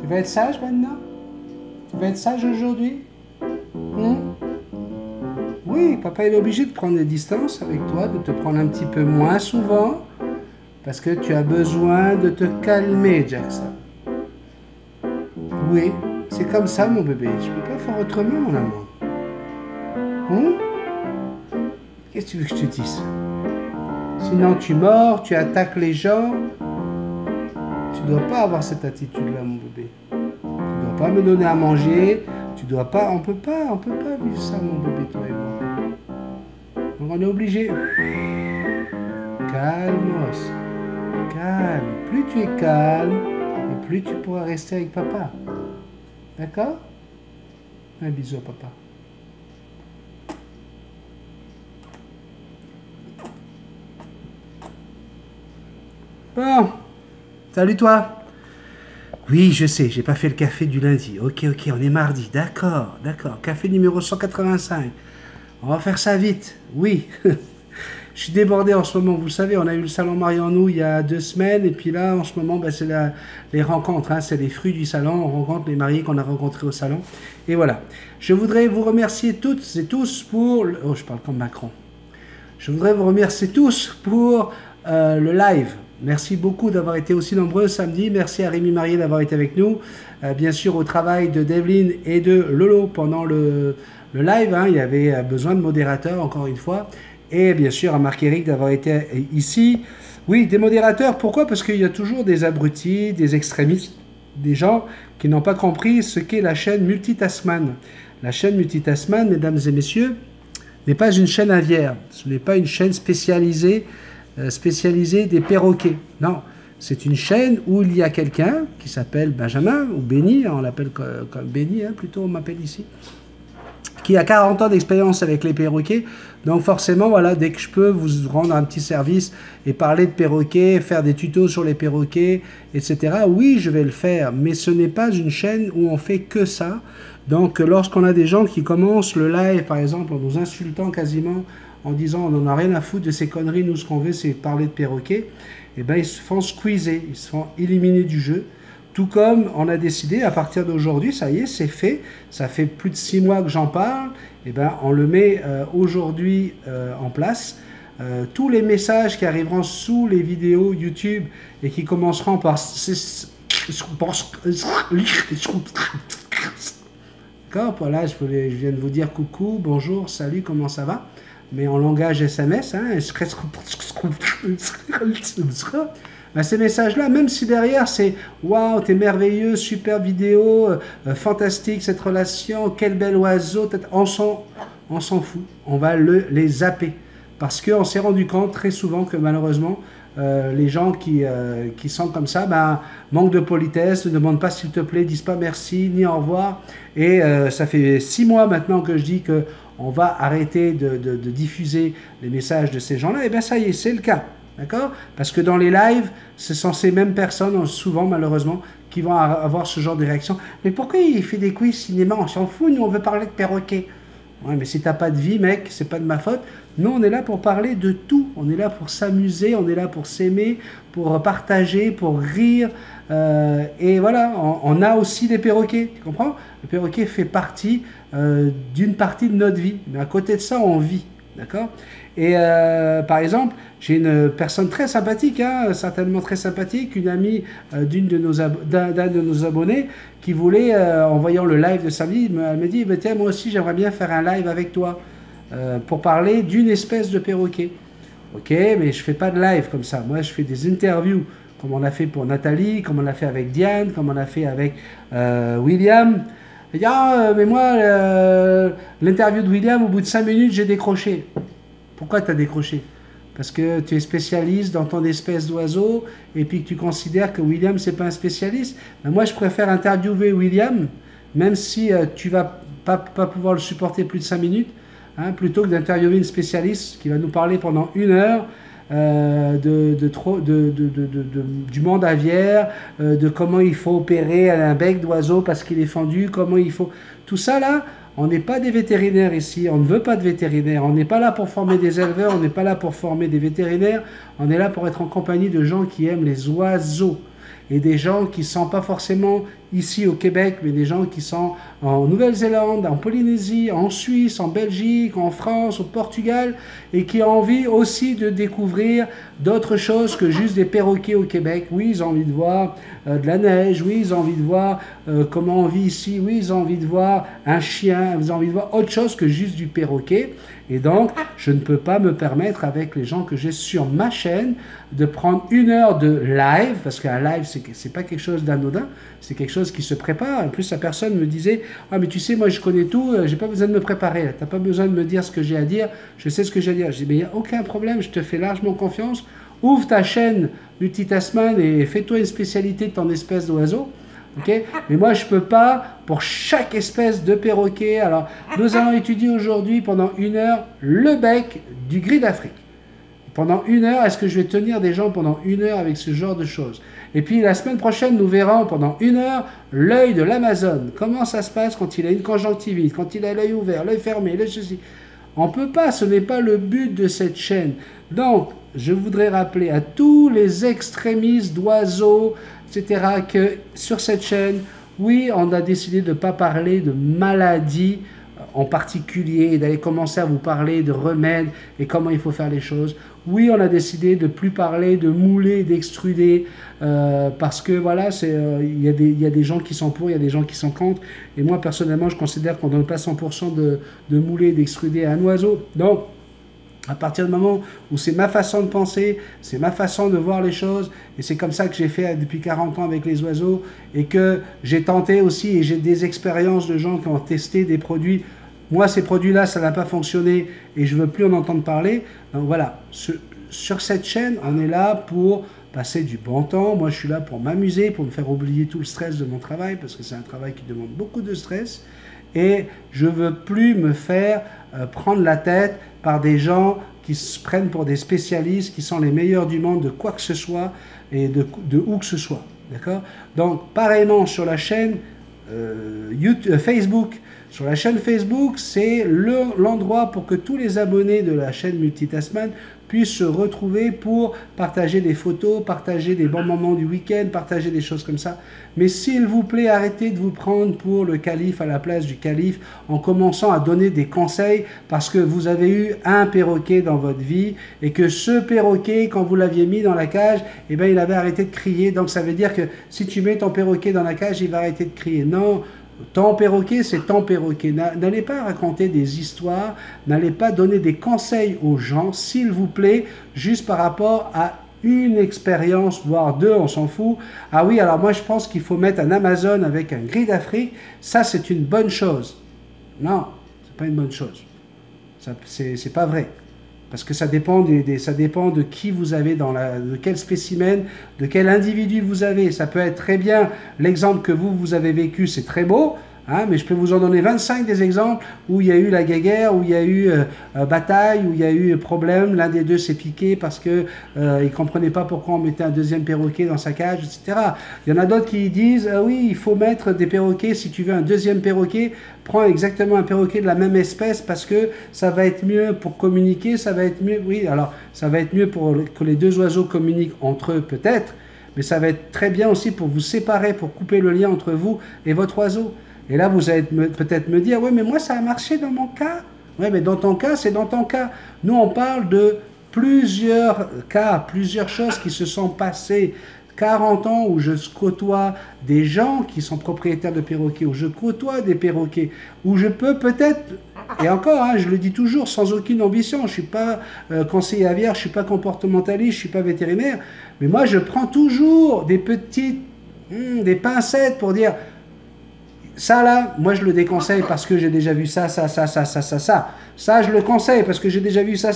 Tu vas être sage maintenant? Tu vas être sage aujourd'hui? Oui, papa il est obligé de prendre des distances avec toi, de te prendre un petit peu moins souvent, parce que tu as besoin de te calmer, Jackson. Oui, c'est comme ça, mon bébé. Je ne peux pas faire autrement, mon amour. Qu'est-ce que tu veux que je te dise? Sinon, tu mords, tu attaques les gens. Tu ne dois pas avoir cette attitude-là, mon bébé. Tu ne dois pas me donner à manger. Tu dois pas... On peut pas vivre ça, mon bébé, toi et moi. Donc, on est obligé. Calmos. Calme. Plus tu es calme, et plus tu pourras rester avec papa. D'accord? Un bisou à papa. Bon. Salut toi. Oui, je sais, j'ai pas fait le café du lundi. Ok, on est mardi. D'accord. Café numéro 185. On va faire ça vite. Oui. Je suis débordé en ce moment, vous le savez, on a eu le salon Mariano il y a 2 semaines, et puis là, en ce moment, ben, c'est les rencontres, hein, c'est les fruits du salon, on rencontre les mariés qu'on a rencontrés au salon, et voilà. Je voudrais vous remercier toutes et tous pour... Oh, je parle comme Macron. Je voudrais vous remercier tous pour le live. Merci beaucoup d'avoir été aussi nombreux samedi, merci à Rémi Marié d'avoir été avec nous, bien sûr au travail de Devlin et de Lolo pendant le live, hein, il y avait besoin de modérateurs encore une fois, et bien sûr à Marc-Éric d'avoir été ici. Oui, des modérateurs, pourquoi? Parce qu'il y a toujours des abrutis, des extrémistes, des gens qui n'ont pas compris ce qu'est la chaîne Multitasman. La chaîne Multitasman, mesdames et messieurs, n'est pas une chaîne aviaire, ce n'est pas une chaîne spécialisée des perroquets. Non, c'est une chaîne où il y a quelqu'un qui s'appelle Benjamin, ou Benny, on l'appelle comme Benny, hein, plutôt on m'appelle ici, qui a 40 ans d'expérience avec les perroquets. Donc forcément, voilà, dès que je peux vous rendre un petit service et parler de perroquets, faire des tutos sur les perroquets, etc. Oui, je vais le faire, mais ce n'est pas une chaîne où on fait que ça. Donc lorsqu'on a des gens qui commencent le live, par exemple, en nous insultant quasiment, en disant on n'en a rien à foutre de ces conneries, nous ce qu'on veut c'est parler de perroquets, et ben ils se font squeezer, ils se font éliminer du jeu. Tout comme on a décidé à partir d'aujourd'hui, ça y est, c'est fait, ça fait plus de 6 mois que j'en parle, et ben on le met aujourd'hui en place. Tous les messages qui arriveront sous les vidéos YouTube et qui commenceront par d'accord, voilà, je viens de vous dire coucou, bonjour, salut, comment ça va? Mais en langage SMS, hein, ben, ces messages-là, même si derrière c'est waouh, t'es merveilleux, super vidéo, fantastique cette relation, quel bel oiseau, on s'en fout, on va les zapper. Parce qu'on s'est rendu compte très souvent que malheureusement, les gens qui sont comme ça, ben, manquent de politesse, ne demandent pas s'il te plaît, disent pas merci, ni au revoir. Et ça fait 6 mois maintenant que je dis que on va arrêter de diffuser les messages de ces gens-là, et bien ça y est, c'est le cas, d'accord? Parce que dans les lives, ce sont ces mêmes personnes, souvent malheureusement, qui vont avoir ce genre de réaction. Mais pourquoi il fait des quiz cinéma? On s'en fout, nous on veut parler de perroquets. Ouais, mais si t'as pas de vie, mec, c'est pas de ma faute. Nous, on est là pour parler de tout. On est là pour s'amuser, on est là pour s'aimer, pour partager, pour rire. Et voilà, on a aussi des perroquets, tu comprends? Le perroquet fait partie d'une partie de notre vie. Mais à côté de ça, on vit, d'accord? Et par exemple, j'ai une personne très sympathique, hein, certainement très sympathique, une amie d'un de nos abonnés qui voulait, en voyant le live de samedi, elle me dit, tiens, moi aussi j'aimerais bien faire un live avec toi pour parler d'une espèce de perroquet. Ok, mais je ne fais pas de live comme ça. Moi, je fais des interviews, comme on a fait pour Nathalie, comme on a fait avec Diane, comme on a fait avec William. Elle dit, mais moi, l'interview de William, au bout de 5 minutes, j'ai décroché. Pourquoi tu as décroché? Parce que tu es spécialiste dans ton espèce d'oiseau et puis que tu considères que William, c'est pas un spécialiste. Ben moi, je préfère interviewer William, même si tu vas pas pouvoir le supporter plus de 5 minutes, hein, plutôt que d'interviewer une spécialiste qui va nous parler pendant 1 heure du monde aviaire, de comment il faut opérer un bec d'oiseau parce qu'il est fendu, comment il faut... Tout ça, là, on n'est pas des vétérinaires ici, on ne veut pas de vétérinaires, on n'est pas là pour former des éleveurs, on n'est pas là pour former des vétérinaires, on est là pour être en compagnie de gens qui aiment les oiseaux et des gens qui ne sont pas forcément ici au Québec, mais des gens qui sont en Nouvelle-Zélande, en Polynésie, en Suisse, en Belgique, en France, au Portugal, et qui ont envie aussi de découvrir d'autres choses que juste des perroquets au Québec. Oui, ils ont envie de voir de la neige, oui, ils ont envie de voir comment on vit ici, oui, ils ont envie de voir un chien, ils ont envie de voir autre chose que juste du perroquet. Et donc, je ne peux pas me permettre avec les gens que j'ai sur ma chaîne de prendre 1 heure de live, parce qu'un live, c'est pas quelque chose d'anodin, c'est quelque chose qui se prépare. En plus, la personne me disait, ah mais tu sais, moi je connais tout, j'ai pas besoin de me préparer, t'as pas besoin de me dire ce que j'ai à dire, je sais ce que j'ai à dire. Je dis, mais il n'y a aucun problème, je te fais largement confiance, ouvre ta chaîne Multitasman et fais-toi une spécialité de ton espèce d'oiseau. Okay, mais moi, je ne peux pas, pour chaque espèce de perroquet. Alors, nous allons étudier aujourd'hui, pendant 1 heure, le bec du gris d'Afrique. Pendant 1 heure, est-ce que je vais tenir des gens pendant 1 heure avec ce genre de choses? Et puis, la semaine prochaine, nous verrons pendant 1 heure l'œil de l'Amazone. Comment ça se passe quand il a une conjonctivite, quand il a l'œil ouvert, l'œil fermé, l'œil ceci. On ne peut pas, ce n'est pas le but de cette chaîne. Donc, je voudrais rappeler à tous les extrémistes d'oiseaux, etc., que sur cette chaîne, oui, on a décidé de ne pas parler de maladies en particulier et d'aller commencer à vous parler de remèdes et comment il faut faire les choses. Oui, on a décidé de ne plus parler de mouler, d'extruder, parce que voilà, il y a des gens qui sont pour, il y a des gens qui sont contre. Et moi, personnellement, je considère qu'on ne donne pas 100% de mouler, d'extruder à un oiseau. Donc, à partir du moment où c'est ma façon de penser, c'est ma façon de voir les choses, et c'est comme ça que j'ai fait depuis 40 ans avec les oiseaux, et que j'ai tenté aussi, et j'ai des expériences de gens qui ont testé des produits. Moi, ces produits-là, ça n'a pas fonctionné, et je ne veux plus en entendre parler. Donc voilà, sur cette chaîne, on est là pour passer du bon temps. Moi, je suis là pour m'amuser, pour me faire oublier tout le stress de mon travail, parce que c'est un travail qui demande beaucoup de stress, et je ne veux plus me faire prendre la tête par des gens qui se prennent pour des spécialistes, qui sont les meilleurs du monde de quoi que ce soit et de où que ce soit. D'accord? Donc, pareillement sur la chaîne Facebook. Sur la chaîne Facebook, c'est l'endroit pour que tous les abonnés de la chaîne Multitasman puissent se retrouver pour partager des photos, partager des bons moments du week-end, partager des choses comme ça. Mais s'il vous plaît, arrêtez de vous prendre pour le calife à la place du calife en commençant à donner des conseils parce que vous avez eu un perroquet dans votre vie et que ce perroquet, quand vous l'aviez mis dans la cage, eh bien, il avait arrêté de crier. Donc ça veut dire que si tu mets ton perroquet dans la cage, il va arrêter de crier. Non. Ton perroquet, c'est ton perroquet. N'allez pas raconter des histoires, n'allez pas donner des conseils aux gens, s'il vous plaît, juste par rapport à une expérience, voire deux, on s'en fout. Ah oui, alors moi je pense qu'il faut mettre un Amazone avec un gris d'Afrique, ça c'est une bonne chose. Non, c'est pas une bonne chose. C'est pas vrai. Parce que ça dépend, ça dépend de qui vous avez, de quel spécimen, de quel individu vous avez. Ça peut être très bien, l'exemple que vous avez vécu, c'est très beau, hein, mais je peux vous en donner 25 des exemples où il y a eu la guéguerre, où il y a eu bataille, où il y a eu problème, l'un des deux s'est piqué parce qu'il ne comprenait pas pourquoi on mettait un deuxième perroquet dans sa cage, etc. Il y en a d'autres qui disent, oui, il faut mettre des perroquets, si tu veux un deuxième perroquet, prends exactement un perroquet de la même espèce parce que ça va être mieux pour communiquer, ça va être mieux, oui, alors ça va être mieux pour que les deux oiseaux communiquent entre eux peut-être, mais ça va être très bien aussi pour vous séparer, pour couper le lien entre vous et votre oiseau. Et là, vous allez peut-être me dire, oui, mais moi, ça a marché dans mon cas. Oui, mais dans ton cas, c'est dans ton cas. Nous, on parle de plusieurs cas, plusieurs choses qui se sont passées. 40 ans où je côtoie des gens qui sont propriétaires de perroquets, où je côtoie des perroquets, où je peux peut-être, et encore, hein, je le dis toujours, sans aucune ambition, je ne suis pas conseiller aviaire, je ne suis pas comportementaliste, je ne suis pas vétérinaire, mais moi, je prends toujours des petites, des pincettes pour dire... Ça là, moi je le déconseille parce que j'ai déjà vu ça. Ça, je le conseille parce que j'ai déjà vu ça.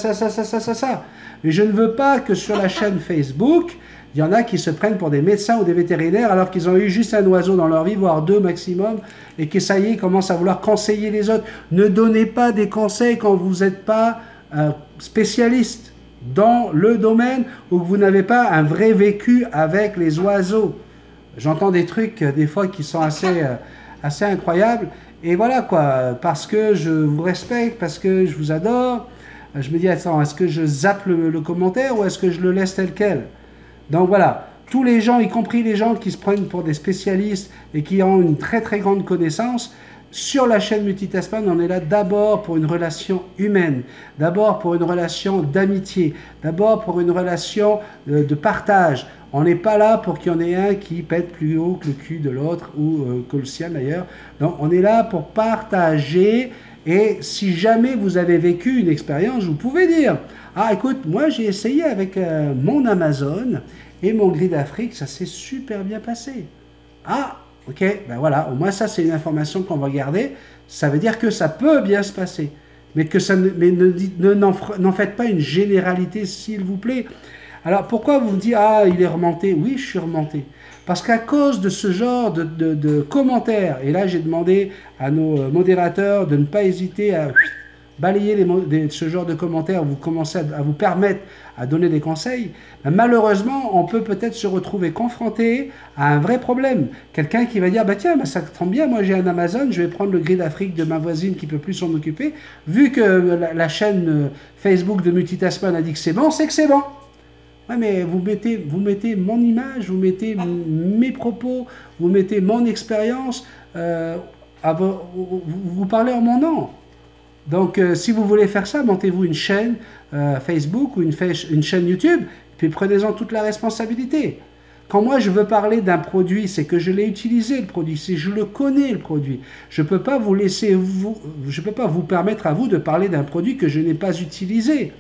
Mais je ne veux pas que sur la chaîne Facebook, il y en a qui se prennent pour des médecins ou des vétérinaires alors qu'ils ont eu juste un oiseau dans leur vie, voire deux maximum, et que ça y est, ils commencent à vouloir conseiller les autres. Ne donnez pas des conseils quand vous n'êtes pas spécialiste dans le domaine ou que vous n'avez pas un vrai vécu avec les oiseaux. J'entends des trucs des fois qui sont assez incroyable, et voilà quoi, parce que je vous respecte, parce que je vous adore, je me dis, attends, est-ce que je zappe le commentaire ou est-ce que je le laisse tel quel? Donc voilà, tous les gens, y compris les gens qui se prennent pour des spécialistes et qui ont une très très grande connaissance, sur la chaîne Multitasman, on est là d'abord pour une relation humaine, d'abord pour une relation d'amitié, d'abord pour une relation de partage. On n'est pas là pour qu'il y en ait un qui pète plus haut que le cul de l'autre ou que le sien d'ailleurs. Donc on est là pour partager. Et si jamais vous avez vécu une expérience, vous pouvez dire « Ah écoute, moi j'ai essayé avec mon Amazon et mon Grid Afrique, ça s'est super bien passé. » Ah, ok, ben voilà, au moins ça c'est une information qu'on va garder. Ça veut dire que ça peut bien se passer. Mais, n'en faites pas une généralité s'il vous plaît. Alors pourquoi vous me dites « Ah, il est remonté ?» Oui, je suis remonté. Parce qu'à cause de ce genre de commentaires, et là j'ai demandé à nos modérateurs de ne pas hésiter à balayer ce genre de commentaires, vous commencez à vous permettre à donner des conseils, ben malheureusement on peut peut-être se retrouver confronté à un vrai problème. Quelqu'un qui va dire, bah tiens, bah ça tombe bien, moi j'ai un Amazon, je vais prendre le Grid Afrique de ma voisine qui ne peut plus s'en occuper, vu que la chaîne Facebook de Multitasman a dit que c'est bon, c'est que c'est bon. Ouais, mais vous mettez mon image, vous mettez mes propos, vous mettez mon expérience, vous parlez en mon nom. Donc, si vous voulez faire ça, montez-vous une chaîne Facebook ou une chaîne YouTube, puis prenez-en toute la responsabilité. Quand moi, je veux parler d'un produit, c'est que je l'ai utilisé, le produit, c'est que je le connais, le produit. Je ne peux pas je peux pas vous permettre à vous de parler d'un produit que je n'ai pas utilisé.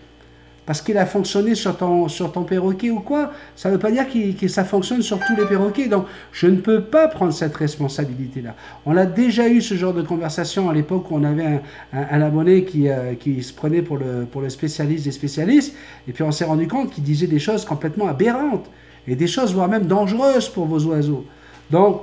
Parce qu'il a fonctionné sur ton perroquet ou quoi, ça ne veut pas dire que ça fonctionne sur tous les perroquets. Donc, je ne peux pas prendre cette responsabilité-là. On a déjà eu ce genre de conversation à l'époque où on avait un abonné qui se prenait pour le spécialiste des spécialistes, et puis on s'est rendu compte qu'il disait des choses complètement aberrantes, et des choses voire même dangereuses pour vos oiseaux. Donc,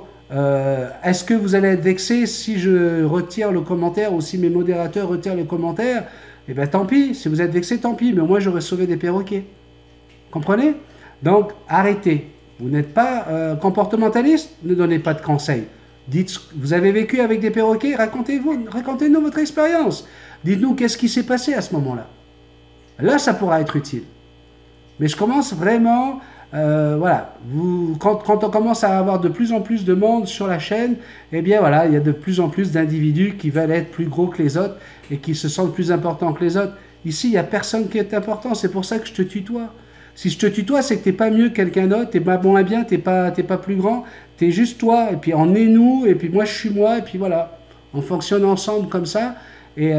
est-ce que vous allez être vexé si je retire le commentaire ou si mes modérateurs retirent le commentaire? Eh bien, tant pis, si vous êtes vexé, tant pis, mais au moins j'aurais sauvé des perroquets. Comprenez? Donc, arrêtez. Vous n'êtes pas comportementaliste, ne donnez pas de conseils. Dites, vous avez vécu avec des perroquets, racontez-nous votre expérience. Dites-nous qu'est-ce qui s'est passé à ce moment-là. Là, ça pourra être utile. Mais je commence vraiment... voilà, quand on commence à avoir de plus en plus de monde sur la chaîne, eh bien voilà, il y a de plus en plus d'individus qui veulent être plus gros que les autres et qui se sentent plus importants que les autres. Ici, il n'y a personne qui est important, c'est pour ça que je te tutoie. Si je te tutoie, c'est que tu n'es pas mieux que quelqu'un d'autre, tu n'es pas moins bien, tu n'es pas plus grand, tu es juste toi, et puis on est nous, et puis moi je suis moi, et puis voilà. On fonctionne ensemble comme ça, et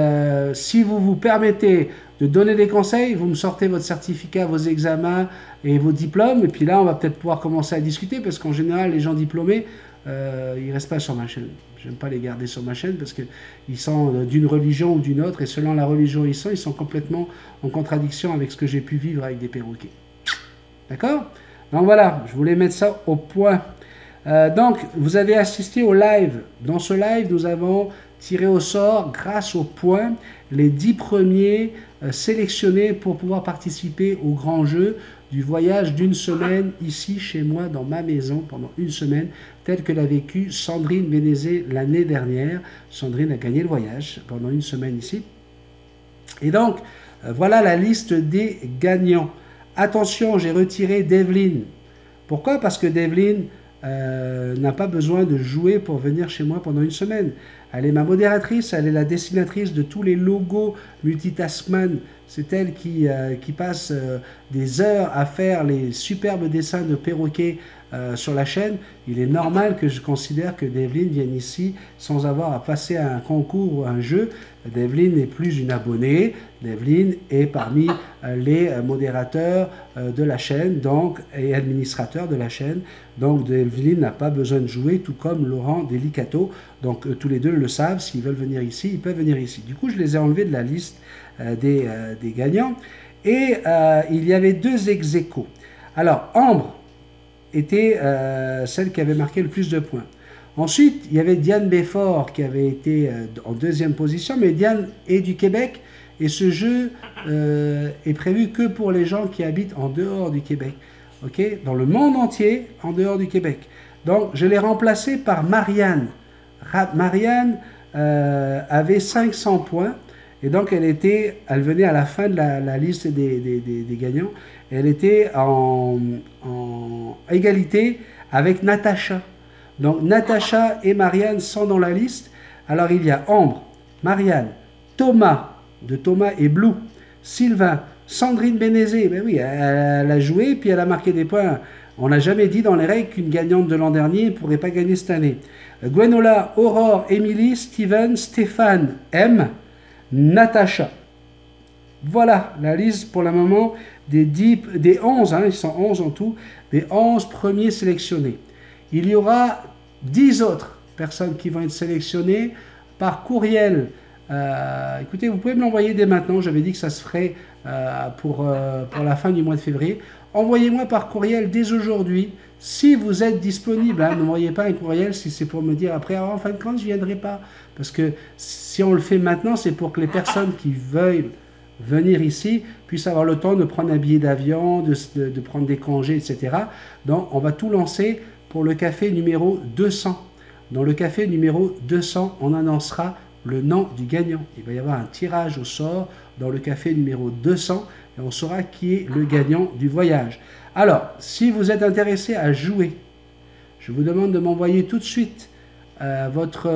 si vous vous permettez de donner des conseils, vous me sortez votre certificat, vos examens et vos diplômes, et puis là, on va peut-être pouvoir commencer à discuter, parce qu'en général, les gens diplômés, ils ne restent pas sur ma chaîne. J'aime pas les garder sur ma chaîne, parce qu'ils sont d'une religion ou d'une autre, et selon la religion où ils sont complètement en contradiction avec ce que j'ai pu vivre avec des perroquets. D'accord? Donc voilà, je voulais mettre ça au point. Donc, vous avez assisté au live. Dans ce live, nous avons tiré au sort, grâce au point, les 10 premiers sélectionnés pour pouvoir participer au grand jeu du voyage d'une semaine ici chez moi dans ma maison pendant une semaine, tel que l'a vécu Sandrine Bénézé l'année dernière. Sandrine a gagné le voyage pendant une semaine ici. Et donc, voilà la liste des gagnants. Attention, j'ai retiré Develyne. Pourquoi? Parce que Develyne n'a pas besoin de jouer pour venir chez moi pendant une semaine. Elle est ma modératrice, elle est la dessinatrice de tous les logos Multitasman. C'est elle qui passe des heures à faire les superbes dessins de perroquets sur la chaîne. Il est normal que je considère que Develyne vienne ici sans avoir à passer à un concours ou un jeu. Develyne n'est plus une abonnée, Develyne est parmi les modérateurs de la chaîne donc, et administrateurs de la chaîne. Donc Develyne n'a pas besoin de jouer, tout comme Laurent Delicato. Donc tous les deux le savent, s'ils veulent venir ici, ils peuvent venir ici. Du coup, je les ai enlevés de la liste des gagnants. Et il y avait 2 ex-aequo. Alors, Ambre était celle qui avait marqué le plus de points. Ensuite, il y avait Diane Béfort qui avait été en 2e position, mais Diane est du Québec et ce jeu est prévu que pour les gens qui habitent en dehors du Québec. Okay? Dans le monde entier, en dehors du Québec. Donc, je l'ai remplacé par Marianne. Marianne avait 500 points Et donc, elle venait à la fin de la liste des gagnants. Elle était en égalité avec Natacha. Donc, Natacha et Marianne sont dans la liste. Alors, il y a Ambre, Marianne, Thomas, de Thomas et Blue, Sylvain, Sandrine Bénézé. Ben oui, elle a joué, puis elle a marqué des points. On n'a jamais dit dans les règles qu'une gagnante de l'an dernier ne pourrait pas gagner cette année. Gwenola, Aurore, Émilie, Steven, Stéphane, M, Natacha. Voilà la liste pour le moment des 11, hein, ils sont 11 en tout, des 11 premiers sélectionnés. Il y aura 10 autres personnes qui vont être sélectionnées par courriel. Écoutez, vous pouvez me l'envoyer dès maintenant, j'avais dit que ça se ferait pour la fin du mois de février. Envoyez-moi par courriel dès aujourd'hui, si vous êtes disponible. Hein, n'envoyez pas un courriel si c'est pour me dire après, ah, en fin de compte, je ne viendrai pas. Parce que si on le fait maintenant, c'est pour que les personnes qui veuillent venir ici puissent avoir le temps de prendre un billet d'avion, de prendre des congés, etc. Donc, on va tout lancer pour le café numéro 200. Dans le café numéro 200, on annoncera le nom du gagnant. Il va y avoir un tirage au sort dans le café numéro 200 et on saura qui est le gagnant du voyage. Alors, si vous êtes intéressé à jouer, je vous demande de m'envoyer tout de suite votre...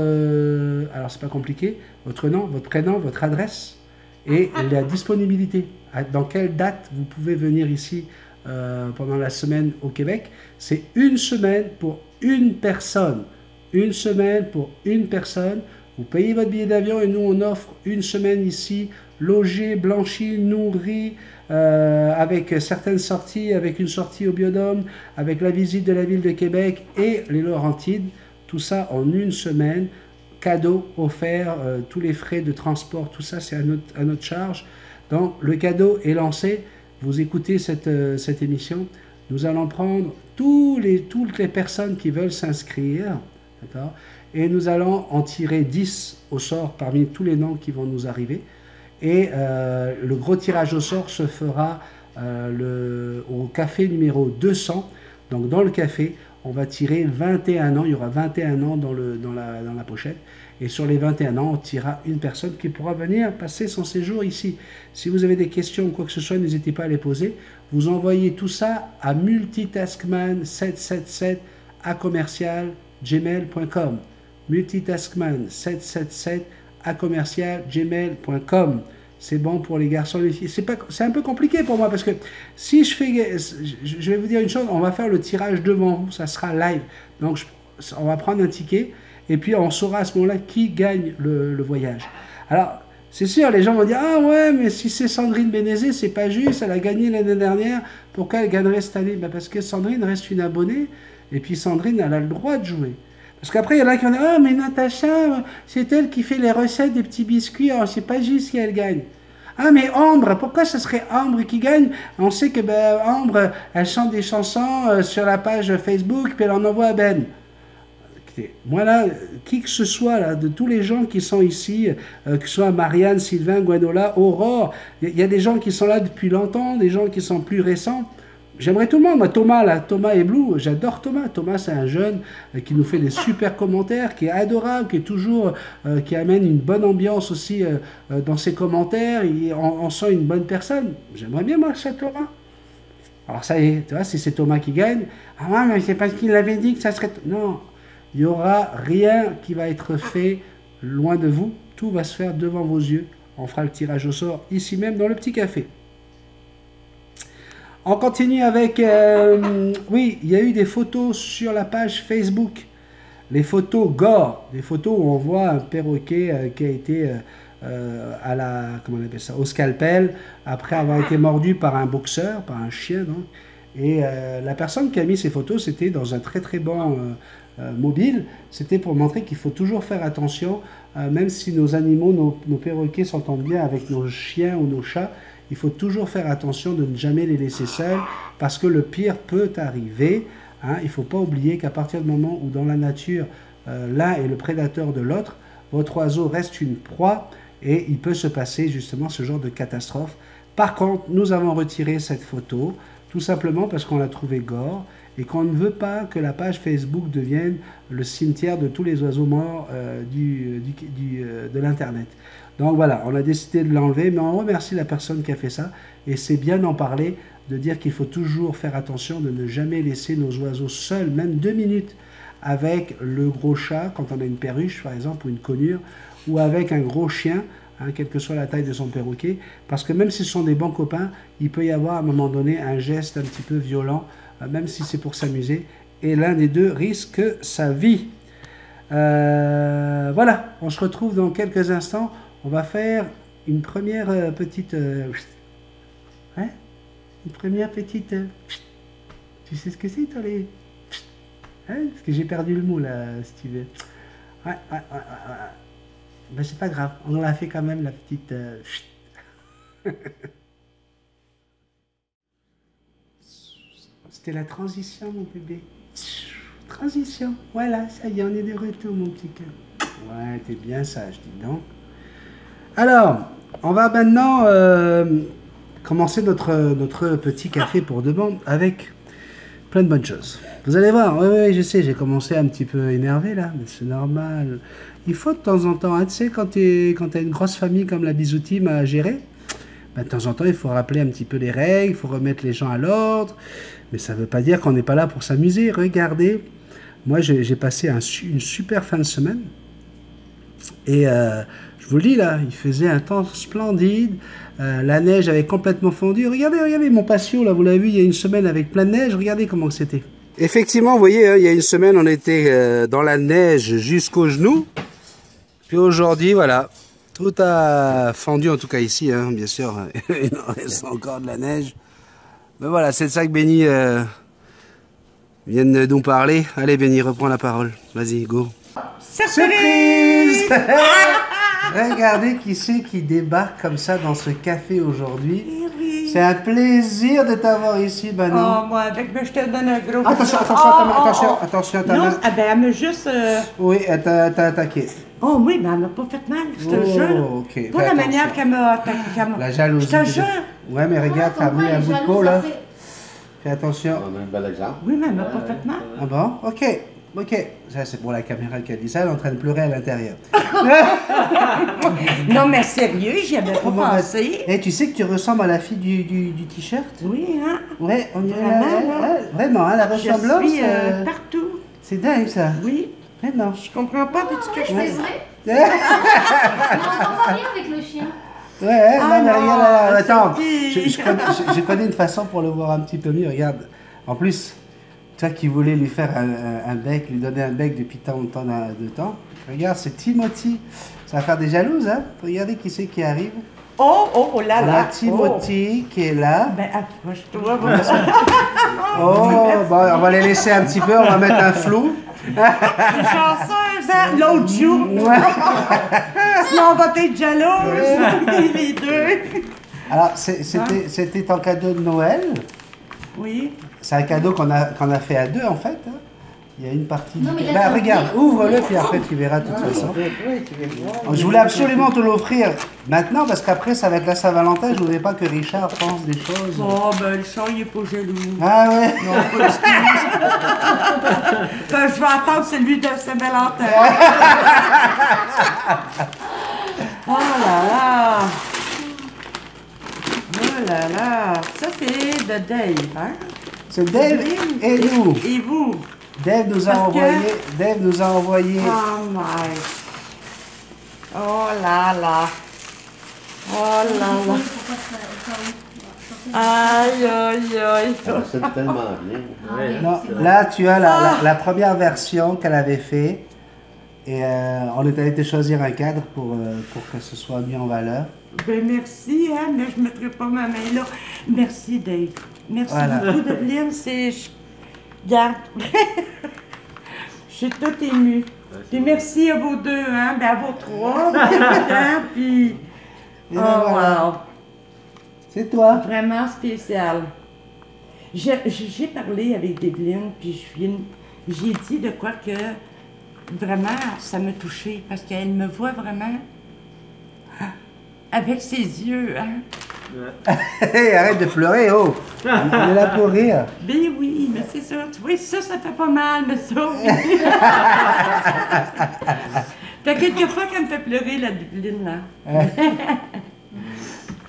alors, c'est pas compliqué, votre nom, votre prénom, votre adresse et la disponibilité. Dans quelle date vous pouvez venir ici pendant la semaine au Québec? C'est une semaine pour une personne. Une semaine pour une personne. Vous payez votre billet d'avion et nous, on offre une semaine ici, logé, blanchi, nourri, avec certaines sorties, avec une sortie au Biodôme, avec la visite de la ville de Québec et les Laurentides. Tout ça en une semaine. Cadeau offert, tous les frais de transport, tout ça, c'est à notre charge. Donc, le cadeau est lancé. Vous écoutez cette émission. Nous allons prendre toutes les personnes qui veulent s'inscrire. D'accord ? Et nous allons en tirer 10 au sort parmi tous les noms qui vont nous arriver. Et le gros tirage au sort se fera au café numéro 200. Donc dans le café, on va tirer 21 noms. Il y aura 21 noms dans la pochette. Et sur les 21 ans, on tirera une personne qui pourra venir passer son séjour ici. Si vous avez des questions ou quoi que ce soit, n'hésitez pas à les poser. Vous envoyez tout ça à multitaskman777@gmail.com. multitaskman777@gmail.com. C'est bon pour les garçons et les filles. C'est un peu compliqué pour moi parce que si je vais vous dire une chose, on va faire le tirage devant vous, ça sera live. Donc on va prendre un ticket et puis on saura à ce moment-là qui gagne le voyage. Alors, c'est sûr, les gens vont dire, ah ouais, mais si c'est Sandrine Bénézé, c'est pas juste, elle a gagné l'année dernière, pourquoi elle gagnerait cette année? Ben parce que Sandrine reste une abonnée et puis Sandrine, elle a le droit de jouer. Parce qu'après, il y en a qui vont dire, ah, mais Natacha, c'est elle qui fait les recettes des petits biscuits, alors c'est pas juste si elle gagne. Ah, mais Ambre, pourquoi ce serait Ambre qui gagne? On sait que ben, Ambre, elle chante des chansons sur la page Facebook, puis elle en envoie à Ben. Moi là, qui que ce soit, là, de tous les gens qui sont ici, que ce soit Marianne, Sylvain, Gwenola, Aurore, il y a des gens qui sont là depuis longtemps, des gens qui sont plus récents. J'aimerais tout le monde. Moi, Thomas, là, Thomas et Blue, j'adore Thomas. Thomas, c'est un jeune qui nous fait des super commentaires, qui est adorable, qui est toujours, qui amène une bonne ambiance aussi dans ses commentaires. On sent une bonne personne. J'aimerais bien, moi, ça, Thomas. Alors, ça y est, tu vois, si c'est Thomas qui gagne, ah ouais, mais c'est parce qu'il avait dit que ça serait... Non, il n'y aura rien qui va être fait loin de vous. Tout va se faire devant vos yeux. On fera le tirage au sort ici même dans le petit café. On continue avec... oui, il y a eu des photos sur la page Facebook. Les photos gore. Des photos où on voit un perroquet qui a été comment on appelle ça, au scalpel, après avoir été mordu par un boxeur, par un chien. Donc. Et la personne qui a mis ces photos, c'était dans un très très bon mobile. C'était pour montrer qu'il faut toujours faire attention, même si nos animaux, nos perroquets s'entendent bien avec nos chiens ou nos chats, il faut toujours faire attention de ne jamais les laisser seuls parce que le pire peut arriver. Hein. Il ne faut pas oublier qu'à partir du moment où dans la nature, l'un est le prédateur de l'autre, votre oiseau reste une proie et il peut se passer justement ce genre de catastrophe. Par contre, nous avons retiré cette photo tout simplement parce qu'on l'a trouvée gore et qu'on ne veut pas que la page Facebook devienne le cimetière de tous les oiseaux morts de l'Internet. Donc voilà, on a décidé de l'enlever, mais on remercie la personne qui a fait ça, et c'est bien d'en parler, de dire qu'il faut toujours faire attention de ne jamais laisser nos oiseaux seuls, même 2 minutes, avec le gros chat, quand on a une perruche par exemple, ou une conure, ou avec un gros chien, hein, quelle que soit la taille de son perroquet, parce que même si ce sont des bons copains, il peut y avoir à un moment donné un geste un petit peu violent, même si c'est pour s'amuser, et l'un des deux risque sa vie. Voilà, on se retrouve dans quelques instants. On va faire une première petite... hein, une première petite... tu sais ce que c'est, toi, les... hein, parce que j'ai perdu le mot, là, si tu veux. Ouais. Ben, c'est pas grave, on l'a fait quand même, la petite... C'était la transition, mon bébé. Transition, voilà, ça y est, on est de retour, mon petit cœur. Ouais, t'es bien sage, dis donc. Alors, on va maintenant commencer notre petit café pour demain avec plein de bonnes choses. Vous allez voir, oui, je sais, j'ai commencé un petit peu énervé là, mais c'est normal. Il faut de temps en temps, hein, tu sais, quand t'as une grosse famille comme la Bisou Team à gérer, ben, de temps en temps, il faut rappeler un petit peu les règles, il faut remettre les gens à l'ordre, mais ça ne veut pas dire qu'on n'est pas là pour s'amuser. Regardez, moi j'ai passé une super fin de semaine, et je vous le dis là, il faisait un temps splendide, la neige avait complètement fondu. Regardez mon patio là, vous l'avez vu il y a une semaine avec plein de neige, regardez comment c'était. Effectivement, vous voyez, hein, il y a une semaine on était dans la neige jusqu'aux genoux, puis aujourd'hui voilà, tout a fondu en tout cas ici, hein, bien sûr, il en reste encore de la neige. Mais voilà, c'est de ça que Benny vient de nous parler. Allez Benny, reprends la parole, vas-y, go. Surprise. Regardez qui c'est qui débarque comme ça dans ce café aujourd'hui. Oui. C'est un plaisir de t'avoir ici, Manon. Oh, moi, avec moi, je te donne un gros... Attention, ta main. Ah ben, elle m'a juste... Oui, elle t'a attaqué. Oh oui, mais elle m'a pas fait mal, je te jure. Ok. Pas la manière qu'elle m'a attaqué. La jalousie. Je te jure. Ouais, mais regarde, t'as mis un bout de peau, là. Fais attention. On a un bel exemple. Oui, mais elle m'a pas fait mal. Ah bon? Ok. Ça, c'est pour la caméra qui a dit ça, elle est en train de pleurer à l'intérieur. Non, mais sérieux, j'y avais pas pensé. Et tu sais que tu ressembles à la fille du t-shirt? Oui, hein? Ouais, on dirait vraiment, hein, la ressemblance. Je suis partout. C'est dingue, ça. Oui. Vraiment. Je comprends pas de ce que je fais. Mais on n'entend rien avec le chien. Ouais, non, attends, je connais une façon pour le voir un petit peu mieux, regarde. En plus, toi qui voulais lui faire un bec, lui donner un bec depuis tant de temps, regarde, c'est Timothy. Ça va faire des jalouses, hein. Regardez qui c'est qui arrive. Oh là On là. a Timothy qui est là. Ben, approche-toi. Bon, on va les laisser un petit peu, on va mettre un flou. C'est chanceuse, hein? L'autre joue. Sinon, on va être jaloux, les deux. Alors, c'était ton cadeau de Noël. Oui. C'est un cadeau qu'on a fait à deux, en fait. Hein. Il y a une partie... Non, mais ben, regarde, ouvre-le, puis après tu verras de toute façon. Je voulais absolument te l'offrir maintenant, parce qu'après, ça va être la Saint-Valentin. Je ne voulais pas que Richard pense des choses. Oh, ben, le chat, il n'est pas jaloux. Ah ouais? Non, pas du tout. Ben, je vais attendre celui de Saint-Valentin. Oh là là. Oh là là. Ça, c'est de Dave, hein? C'est Dave et nous. Et vous? Dave nous a envoyé... Oh my. Oh là là. Oh là là. Aïe, aïe, aïe. C'est tellement bien. Non, là, tu as la première version qu'elle avait fait. Et on est allé te choisir un cadre pour que ce soit mis en valeur. Ben merci, hein, mais je ne mettrai pas ma main là. Merci, Dave. Merci beaucoup, Develyne. Regarde. Je suis toute émue. Puis merci à vous deux, hein, ben à vous trois. Puis... Oh, wow. C'est toi. Vraiment spécial. J'ai parlé avec Develyne, puis j'ai dit de quoi que vraiment ça m'a touchée, parce qu'elle me voit vraiment avec ses yeux, hein. Hey, arrête de pleurer, oh! On est là pour rire. Ben oui, mais c'est ça. Tu vois, ça fait pas mal, mais ça, oui. T'as quelques fois qu'elle me fait pleurer, la Dublin, là.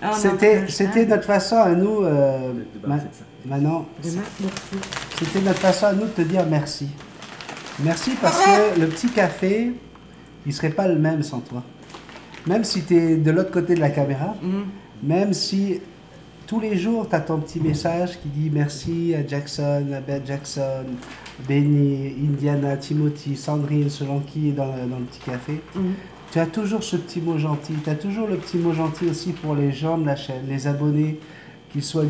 Oh, C'était notre façon à nous, Manon, c'était notre façon à nous de te dire merci. Merci parce que le petit café, il serait pas le même sans toi. Même si tu es de l'autre côté de la caméra, même si tous les jours tu as ton petit message qui dit merci à Jackson, à Beth Jackson, Benny, Indiana, Timothy, Sandrine, selon qui est dans le petit café. Tu as toujours ce petit mot gentil. Tu as toujours le petit mot gentil aussi pour les gens de la chaîne, les abonnés, qu'ils soient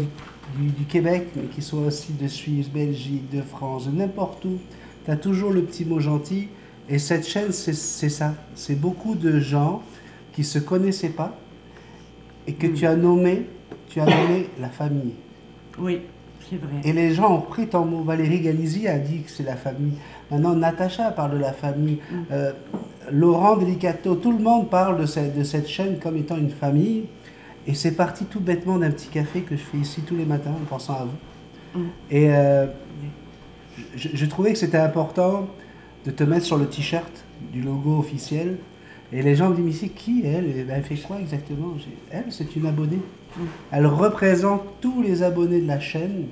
du Québec, mais qu'ils soient aussi de Suisse, Belgique, de France, de n'importe où. Tu as toujours le petit mot gentil. Et cette chaîne, c'est ça. C'est beaucoup de gens qui ne se connaissaient pas et que tu as nommé la famille. Oui, c'est vrai. Et les gens ont pris ton mot. Valérie Galizi a dit que c'est la famille. Maintenant, Natacha parle de la famille. Laurent Delicato, tout le monde parle de cette chaîne comme étant une famille. Et c'est parti tout bêtement d'un petit café que je fais ici tous les matins en pensant à vous. Et je trouvais que c'était important de te mettre sur le t-shirt du logo officiel. Et les gens me disent, mais c'est qui elle? Et ben, elle fait quoi exactement? Elle, c'est une abonnée. Elle représente tous les abonnés de la chaîne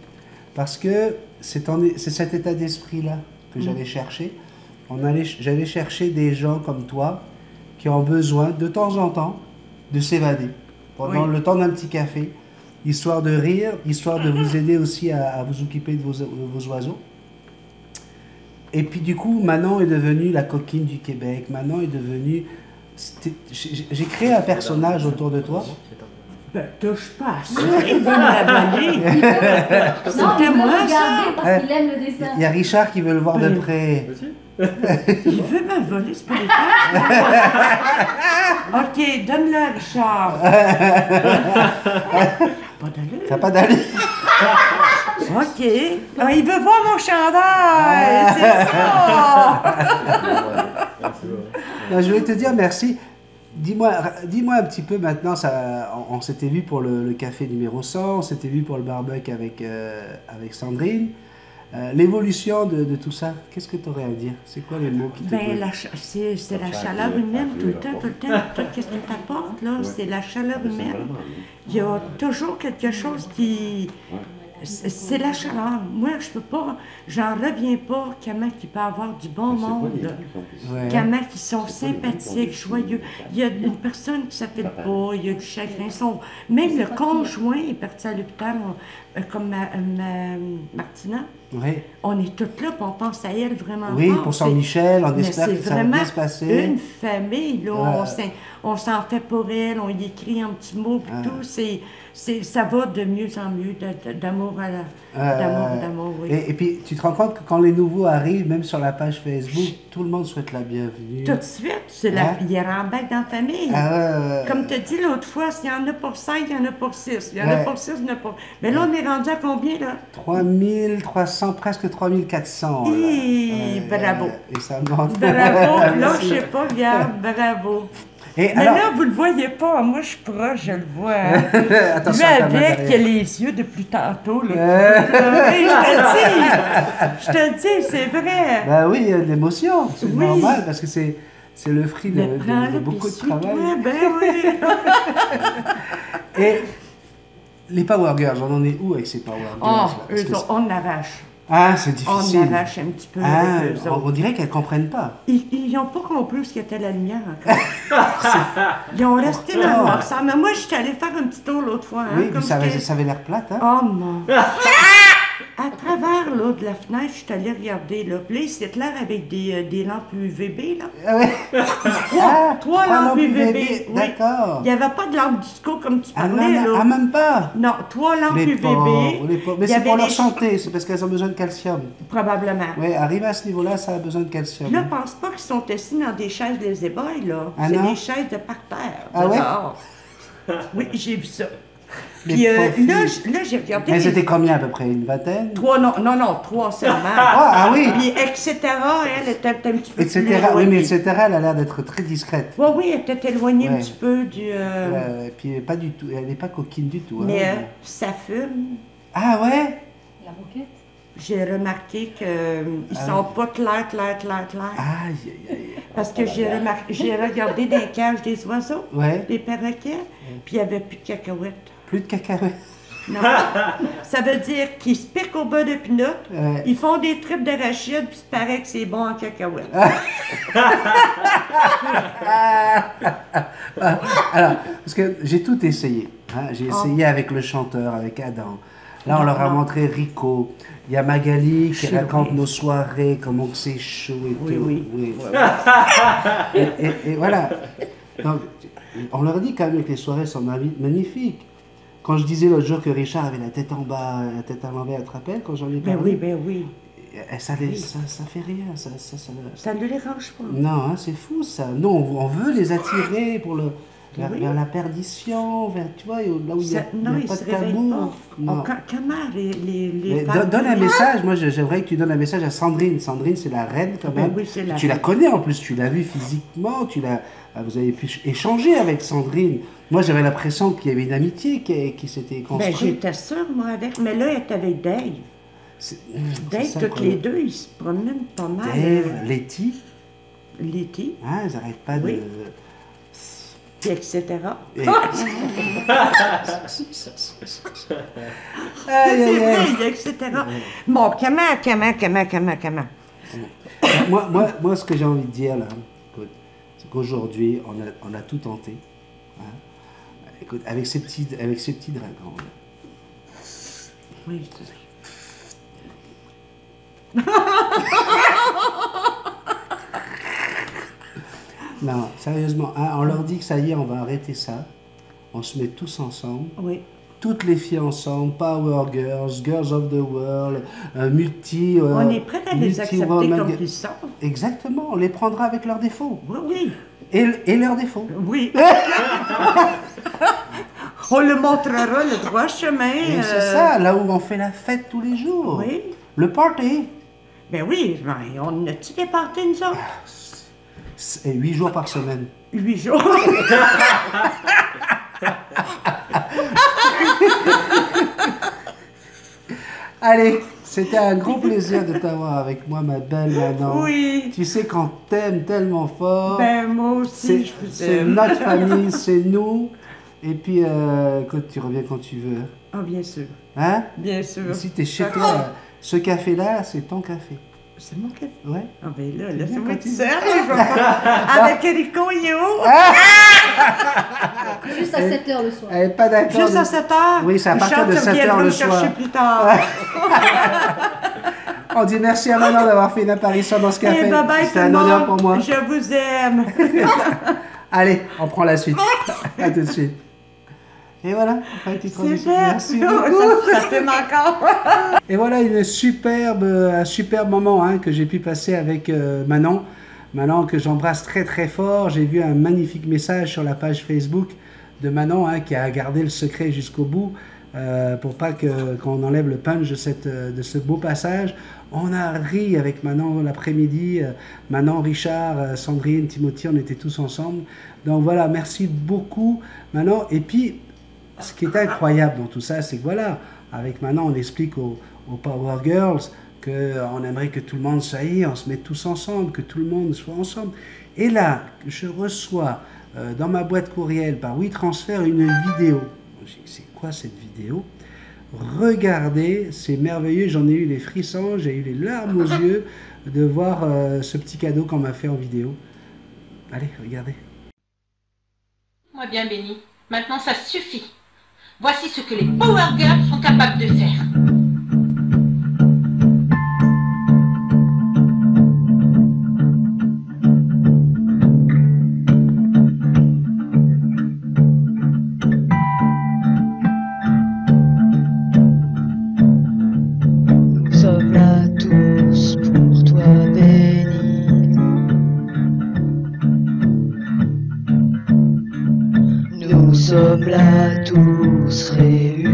parce que c'est cet état d'esprit-là que j'allais chercher. J'allais chercher des gens comme toi qui ont besoin de temps en temps de s'évader pendant le temps d'un petit café, histoire de rire, histoire de vous aider aussi à vous occuper de vos oiseaux. Et puis du coup, Manon est devenue la coquine du Québec. Manon est devenue... J'ai créé un personnage autour de toi. Ben, touche pas à ça, il veut me la voler. Non, il C'était veut moi, regarder ça. parce qu'il aime le dessin. Il y a Richard qui veut le voir de près. Il veut me voler, c'est pas les tâches. OK, donne-le à Richard. Pas d'allure. T'as pas d'allure. OK. Ah, il veut voir mon chandail, c'est ça. Non, je voulais te dire merci. Dis-moi un petit peu maintenant, on s'était vu pour le café numéro 100, on s'était vu pour le barbecue avec Sandrine. L'évolution de tout ça, qu'est-ce que tu aurais à dire? C'est quoi les mots qui te... Ben, c'est la chaleur humaine tout le temps. Tout ce que t'apportes, là, c'est la chaleur humaine. Il y a toujours quelque chose qui... C'est la chaleur. Moi, je peux pas, j'en reviens pas comment il peut y avoir du bon monde, comment ils sont sympathiques, joyeux. Il y a une personne qui s'appelle pas, il y a du chagrin. Même le conjoint est parti à l'hôpital, comme Martina. Oui. On est toutes là, puis on pense à elle vraiment Oui, fort. pour Saint-Michel, on espère que ça va bien se passer. C'est vraiment une famille, là. On s'en fait pour elle, on y écrit un petit mot, puis tout. Ça va de mieux en mieux, d'amour d'amour, oui. Et puis, tu te rends compte que quand les nouveaux arrivent, même sur la page Facebook, tout le monde souhaite la bienvenue. Tout de suite, il rembarque dans la famille. Comme tu as dit l'autre fois, s'il y en a pour 5, il y en a pour 6. Il y en a pour 6, il y en a pour... Mais là, on est rendu à combien, là? 3300, presque 3400. Bravo. Et ça monte. Bravo. Là, je sais pas, regarde, bravo. Mais alors, là, vous ne le voyez pas. Moi, je suis proche, je le vois. Attention, lui, avec les yeux depuis tantôt. Là, oui, je te le dis, c'est vrai. Ben oui, il y a de l'émotion. C'est normal parce que c'est le fruit de beaucoup de travail. Ben oui. Et les Power Girls, on en est où avec ces Power Girls? On arrache. Ah, c'est difficile. On arrache un petit peu avec eux autres. On dirait qu'elles ne comprennent pas. Ils n'ont pas compris ce qu'était la lumière encore. Ils ont resté dans le noir. Mais moi, je suis allée faire un petit tour l'autre fois. Oui, ça avait l'air plate. Hein? Oh non! À travers là, de la fenêtre, je suis allée regarder. Là. Puis là, c'est clair avec des lampes UVB. Là. Ah ouais. Trois lampes UVB. Oui. D'accord. Il n'y avait pas de lampe disco comme tu parlais. Là. Même pas? Non, 3 lampes UVB. Mais c'est pour leur santé, c'est parce qu'elles ont besoin de calcium. Probablement. Oui, arrivé à ce niveau-là, ça a besoin de calcium. Puis là, pense pas qu'ils sont assis dans des chaises des ébailles, là. Ah, c'est non? des chaises de parterre. Ah ouais? Oui, j'ai vu ça. Puis pauvres filles. là j'ai regardé. Mais c'était combien à peu près? Une vingtaine? 3, non, 3 seulement. Ah oui! Puis, etc., elle était un petit peu Etc. plus Oui, éloignée. mais etc. Elle a l'air d'être très discrète. Oui, oui, elle était éloignée un Ouais. petit peu du... Et puis pas du tout, elle n'est pas coquine du tout. mais hein. ça fume. Ah ouais? La moquette. J'ai remarqué qu'ils sont pas clairs. Aïe, aïe, aïe. Parce que j'ai regardé des cages des oiseaux, Ouais, des perroquets, puis il n'y avait plus de cacahuètes. plus de cacahuètes. Non. Ça veut dire qu'ils se piquent au bas de pinot, Ouais. ils font des tripes d'arachide, puis il paraît que c'est bon en cacahuètes. Alors, parce que j'ai tout essayé. Hein. J'ai essayé avec le chanteur, avec Adam. Là, on leur a montré Rico. Il y a Magali qui C'est raconte vrai. nos soirées, comment que c'est chaud et Oui, tout. oui. Et voilà. Donc, on leur dit quand même que les soirées sont magnifiques. Quand je disais l'autre jour que Richard avait la tête en bas, la tête à l'envers, tu te rappelles quand j'en ai parlé? Ben oui. Ça fait rien. Ça ne les dérange pas. Non, hein, c'est fou ça. Non, on veut les attirer pour vers, Oui. vers la perdition, vers, tu vois, là où il n'y a, Non, il y a ils pas se de réveillent tabou. pas. Non. Comment les Mais femmes... donne un message, moi j'aimerais que tu donnes un message à Sandrine. Sandrine, c'est la reine quand Ben même. oui, c'est la Tu la reine. connais en plus, tu l'as vue physiquement, vous avez pu échanger avec Sandrine. Moi j'avais l'impression qu'il y avait une amitié qui s'était Ben, construite. j'étais sûre, moi, avec. Mais là, elle est avec Dave. C'est Dave, ça, toutes quoi. les deux, ils se promènent pas mal. Dave, Letty, L'été, hein, ils n'arrêtent pas Oui. de... puis etc. Et- C'est Aïe, aïe, aïe. vrai, etc. Bon, comment? Moi, ce que j'ai envie de dire là, écoute, c'est qu'aujourd'hui, on a tout tenté. Hein. Écoute, avec ces petits dragons. Là. Oui, c'est ça. Non, sérieusement, hein, on leur dit que ça y est, on va arrêter ça. On se met tous ensemble. Oui. Toutes les filles ensemble, Power Girls, Girls of the World, multi... On est prêt à les accepter multi-woman- comme ils sont. Exactement, on les prendra avec leurs défauts. Oui. Et leurs défauts. Oui. On le montrera le droit chemin. Et c'est ça, là où on fait la fête tous les jours. Oui. Le party. Ben oui, ben, on a-tu des parties, nous autres? 8 jours par semaine. 8 jours. Allez, c'était un grand plaisir de t'avoir avec moi, ma belle Manon. Oui. Tu sais qu'on t'aime tellement fort. Ben moi aussi, je vous C'est aime. notre famille, c'est nous. Et puis, écoute, tu reviens quand tu veux. Ah, bien sûr. Hein? Bien sûr. Si t'es chez toi, ce café-là, c'est ton café. C'est mon café. Ouais. Ah ben là, bien laisse-moi quand tout tu- seul. Je vais pas... Avec Rico, il est où? Juste à 7h le soir. Elle est pas d'accord. Juste à 7 heures? Oui, c'est à partir de 7 heures me le chercher soir. plus tard. On dit merci à Manon d'avoir fait une apparition dans ce café. Et bye bye tout C'était le un honneur monde. pour moi. Je vous aime. Allez, on prend la suite. À tout de suite. Et voilà, enfin, une petite transition. Super. Merci beaucoup. Ça fait encore. Et voilà un superbe moment hein, que j'ai pu passer avec Manon. Manon que j'embrasse très très fort. J'ai vu un magnifique message sur la page Facebook de Manon hein, qui a gardé le secret jusqu'au bout pour pas qu'on enlève le punch de ce beau passage. On a ri avec Manon l'après-midi. Manon, Richard, Sandrine, Timothy, on était tous ensemble. Donc voilà, merci beaucoup Manon. Et puis, ce qui est incroyable dans tout ça, c'est que voilà, avec Manon, on explique aux Power Girls qu'on aimerait que tout le monde, ça y est, on se mette tous ensemble, que tout le monde soit ensemble. Et là, je reçois dans ma boîte courriel par WeTransfer une vidéo. Je dis, c'est quoi cette vidéo? Regardez, c'est merveilleux, j'en ai eu les frissons, j'ai eu les larmes aux yeux de voir ce petit cadeau qu'on m'a fait en vidéo. Allez, regardez. Moi bien béni, maintenant ça suffit. Voici ce que les Power Girls sont capables de faire. Nous sommes là tous pour toi béni. Nous sommes là tous réunis.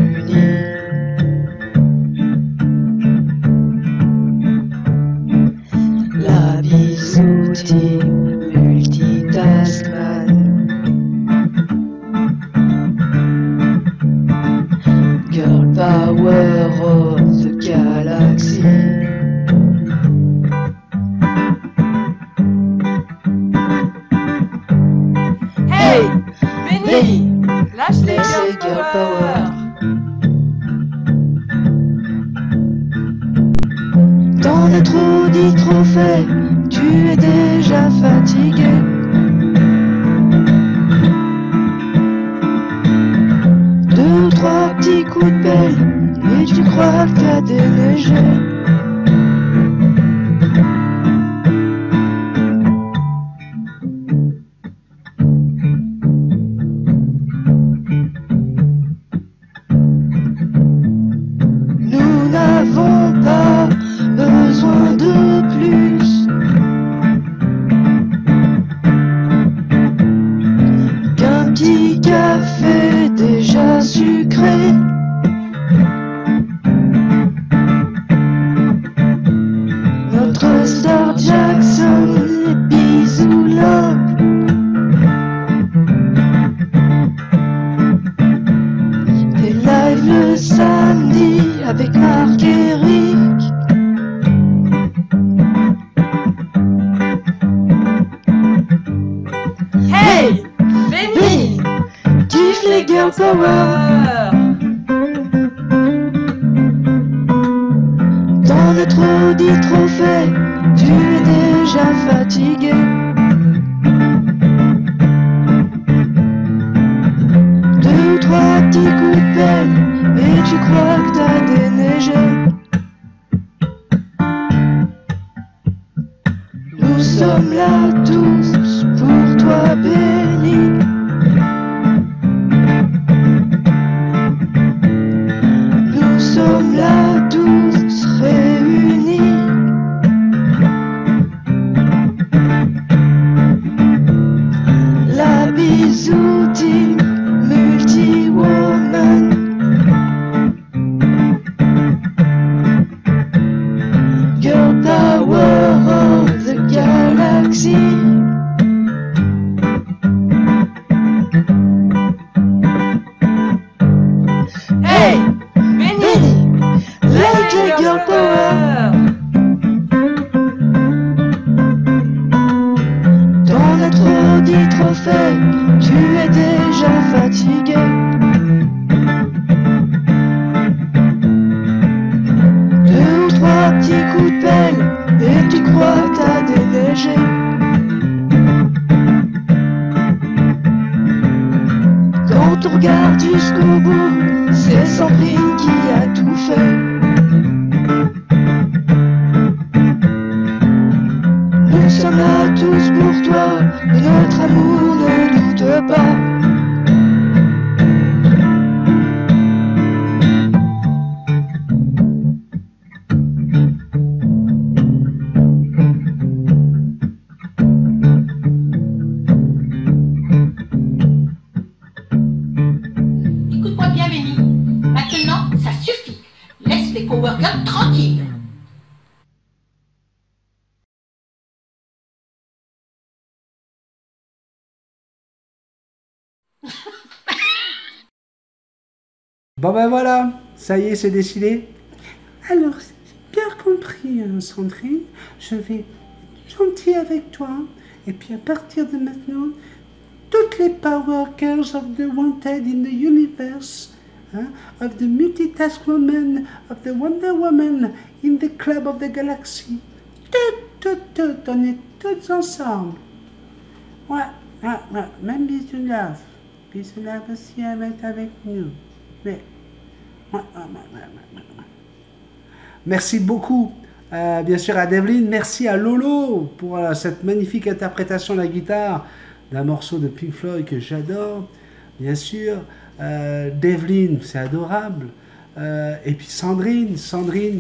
La bisoutine multitaskman. Girl power of the galaxy. Hey, Benny, lâche les Girl girl power. power. T'en as trop dit, trop fait, tu es déjà fatigué. Deux ou trois petits coups de pelle, et tu crois que t'as déneigé. Nous n'avons pas besoin de plus qu'un petit café déjà sucré. Notre Star Jackson et bisous love. Des lives le samedi avec Marc et Eric. Hey, Benny, Kiffe les girl power. T'en as trop dit, trop fait, tu es déjà fatigué. Deux ou trois petits coups de pelle, et tu crois que t'as déneigé. Nous sommes là tous pour toi, Benny. Nous sommes là tous réunis. La bisoutine multi-woman. Girl power of the galaxy. hey, Benny, Benny, lâche like les a girl girl power. T'en as trop dit, trop fait, tu es déjà fatigué. Deux ou trois petits coups de pelle, et tu crois que t'as déneigé. Quand on regarde jusqu'au bout, c'est Sandrine qui a tout fait. Nous sommes là tous pour toi, et notre amour ne doute pas. Écoute-moi bien, Benny. Maintenant, ça suffit. Laisse les Power Girls tranquilles. Bon ben voilà, ça y est, c'est décidé. Alors, j'ai bien compris, hein, Sandrine. Je vais être gentil avec toi. Et puis à partir de maintenant, toutes les Power Girls of the Wanted in the Universe, hein, of the Multitask Woman, of the Wonder Woman, in the Club of the Galaxy. Toutes, on est toutes ensemble. Ouais, même Bisous-Love. Bisous-Love aussi avec nous. Mais, ouais. Merci beaucoup, bien sûr, à Devlin. Merci à Lolo pour cette magnifique interprétation de la guitare d'un morceau de Pink Floyd que j'adore. Bien sûr, Devlin, c'est adorable. Et puis Sandrine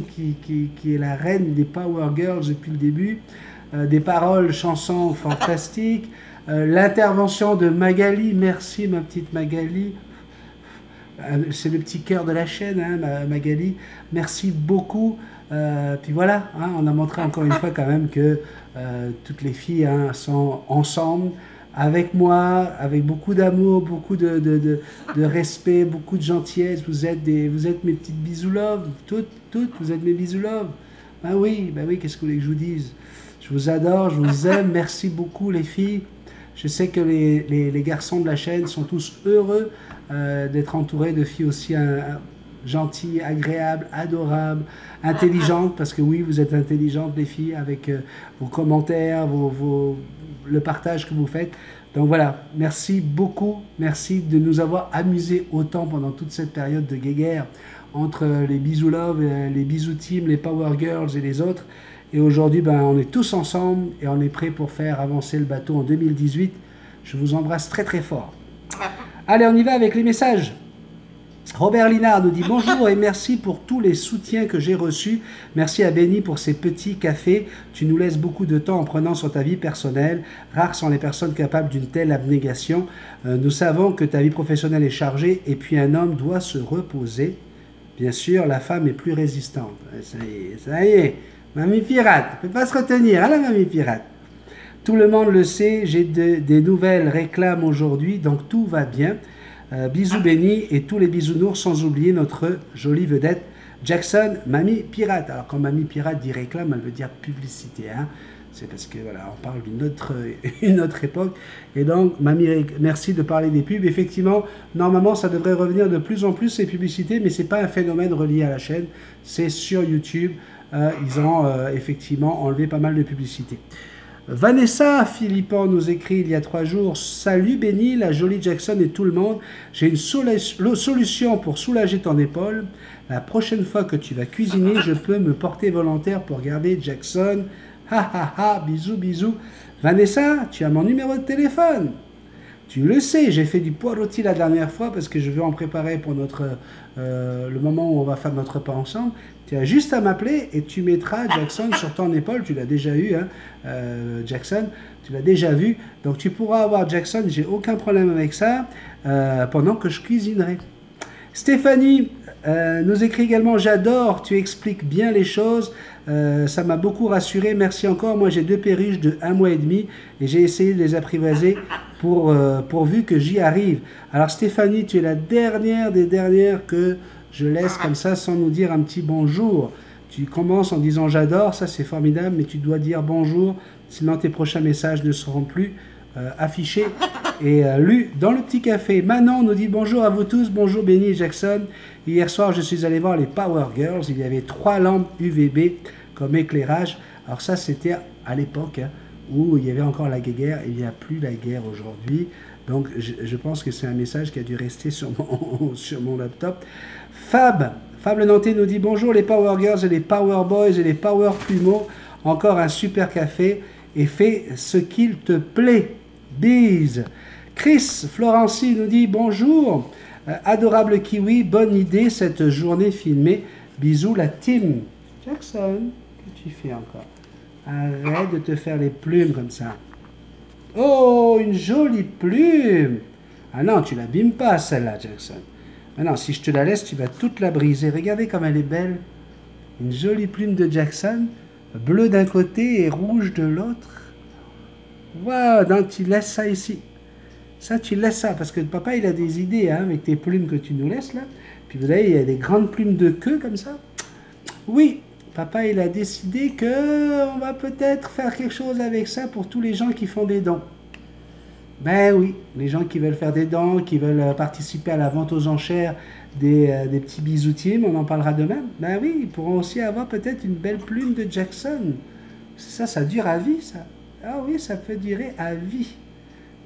qui est la reine des Power Girls depuis le début. Des paroles, chansons fantastiques. L'intervention de Magali, merci ma petite Magali. C'est le petit cœur de la chaîne, hein, Magali. Merci beaucoup. Puis voilà, hein, on a montré encore une fois quand même que toutes les filles hein, sont ensemble, avec moi, avec beaucoup d'amour, beaucoup de respect, beaucoup de gentillesse. Vous êtes mes petites bisous love, toutes, vous êtes mes bisous love. Ben oui, qu'est-ce que vous voulez que je vous dise? Je vous adore, je vous aime, merci beaucoup les filles. Je sais que les garçons de la chaîne sont tous heureux d'être entourés de filles aussi gentilles, agréables, adorables, intelligentes, parce que oui, vous êtes intelligentes les filles, avec vos commentaires, le partage que vous faites. Donc voilà, merci beaucoup, merci de nous avoir amusés autant pendant toute cette période de guéguerre entre les bisous love, les bisous team, les power girls et les autres. Et aujourd'hui, ben, on est tous ensemble et on est prêts pour faire avancer le bateau en 2018. Je vous embrasse très très fort. Allez, on y va avec les messages. Robert Linard nous dit « Bonjour et merci pour tous les soutiens que j'ai reçus. Merci à Benny pour ces petits cafés. Tu nous laisses beaucoup de temps en prenant sur ta vie personnelle. Rares sont les personnes capables d'une telle abnégation. Nous savons que ta vie professionnelle est chargée et puis un homme doit se reposer. Bien sûr, la femme est plus résistante. » Ça y est. Mamie pirate, ne peut pas se retenir, hein, la mamie pirate. Tout le monde le sait, j'ai des nouvelles réclames aujourd'hui, donc tout va bien. Bisous Benny et tous les bisounours, sans oublier notre jolie vedette Jackson, mamie pirate. Alors quand mamie pirate dit réclame, elle veut dire publicité. Hein. C'est parce que voilà, on parle une autre époque. Et donc, mamie, merci de parler des pubs. Effectivement, normalement, ça devrait revenir de plus en plus ces publicités, mais ce n'est pas un phénomène relié à la chaîne. C'est sur YouTube. Ils ont effectivement enlevé pas mal de publicités. Vanessa Philippon nous écrit il y a 3 jours « Salut Benny, la jolie Jackson et tout le monde. J'ai une solution pour soulager ton épaule. La prochaine fois que tu vas cuisiner, je peux me porter volontaire pour garder Jackson. Ha ha ha, bisous, bisous. Vanessa, tu as mon numéro de téléphone. Tu le sais, j'ai fait du pois rôti la dernière fois parce que je veux en préparer pour le moment où on va faire notre repas ensemble. Tu as juste à m'appeler et tu mettras Jackson sur ton épaule. Tu l'as déjà eu, hein, Jackson. Tu l'as déjà vu. Donc tu pourras avoir Jackson, j'ai aucun problème avec ça, pendant que je cuisinerai. Stéphanie nous écrit également « J'adore, tu expliques bien les choses. Ça m'a beaucoup rassuré. Merci encore. Moi, j'ai 2 perruches de 1 mois et demi et j'ai essayé de les apprivoiser pourvu que j'y arrive. » Alors Stéphanie, tu es la dernière des dernières que je laisse comme ça sans nous dire un petit bonjour. Tu commences en disant j'adore, ça c'est formidable, mais tu dois dire bonjour, sinon tes prochains messages ne seront plus affichés et lus dans le petit café. Manon nous dit bonjour à vous tous, bonjour Benny et Jackson. Hier soir je suis allé voir les Power Girls, il y avait 3 lampes UVB comme éclairage. Alors ça c'était à l'époque hein, où il y avait encore la guerre, il n'y a plus la guerre aujourd'hui. Donc je pense que c'est un message qui a dû rester sur mon laptop. Fab le Nantais nous dit bonjour les Power Girls et les Power Boys et les Power Plumeaux. Encore un super café et fais ce qu'il te plaît. Bise. Chris Florency nous dit bonjour. Adorable kiwi, bonne idée cette journée filmée. Bisous la team. Jackson, que tu fais encore? Arrête de te faire les plumes comme ça. Oh, une jolie plume. Ah non, tu l'abîmes pas celle-là, Jackson. Maintenant, si je te la laisse, tu vas toute la briser. Regardez comme elle est belle. Une jolie plume de Jackson, bleu d'un côté et rouge de l'autre. Waouh, donc tu laisses ça ici. Ça, tu laisses ça, parce que papa, il a des idées hein, avec tes plumes que tu nous laisses là. Puis vous voyez, il y a des grandes plumes de queue comme ça. Oui, papa, il a décidé qu'on va peut-être faire quelque chose avec ça pour tous les gens qui font des dons. Ben oui, les gens qui veulent faire des dons, qui veulent participer à la vente aux enchères des petits bijoutiers, on en parlera demain. Ben oui, ils pourront aussi avoir peut-être une belle plume de Jackson. Ça dure à vie, ça. Ah oui, ça peut durer à vie.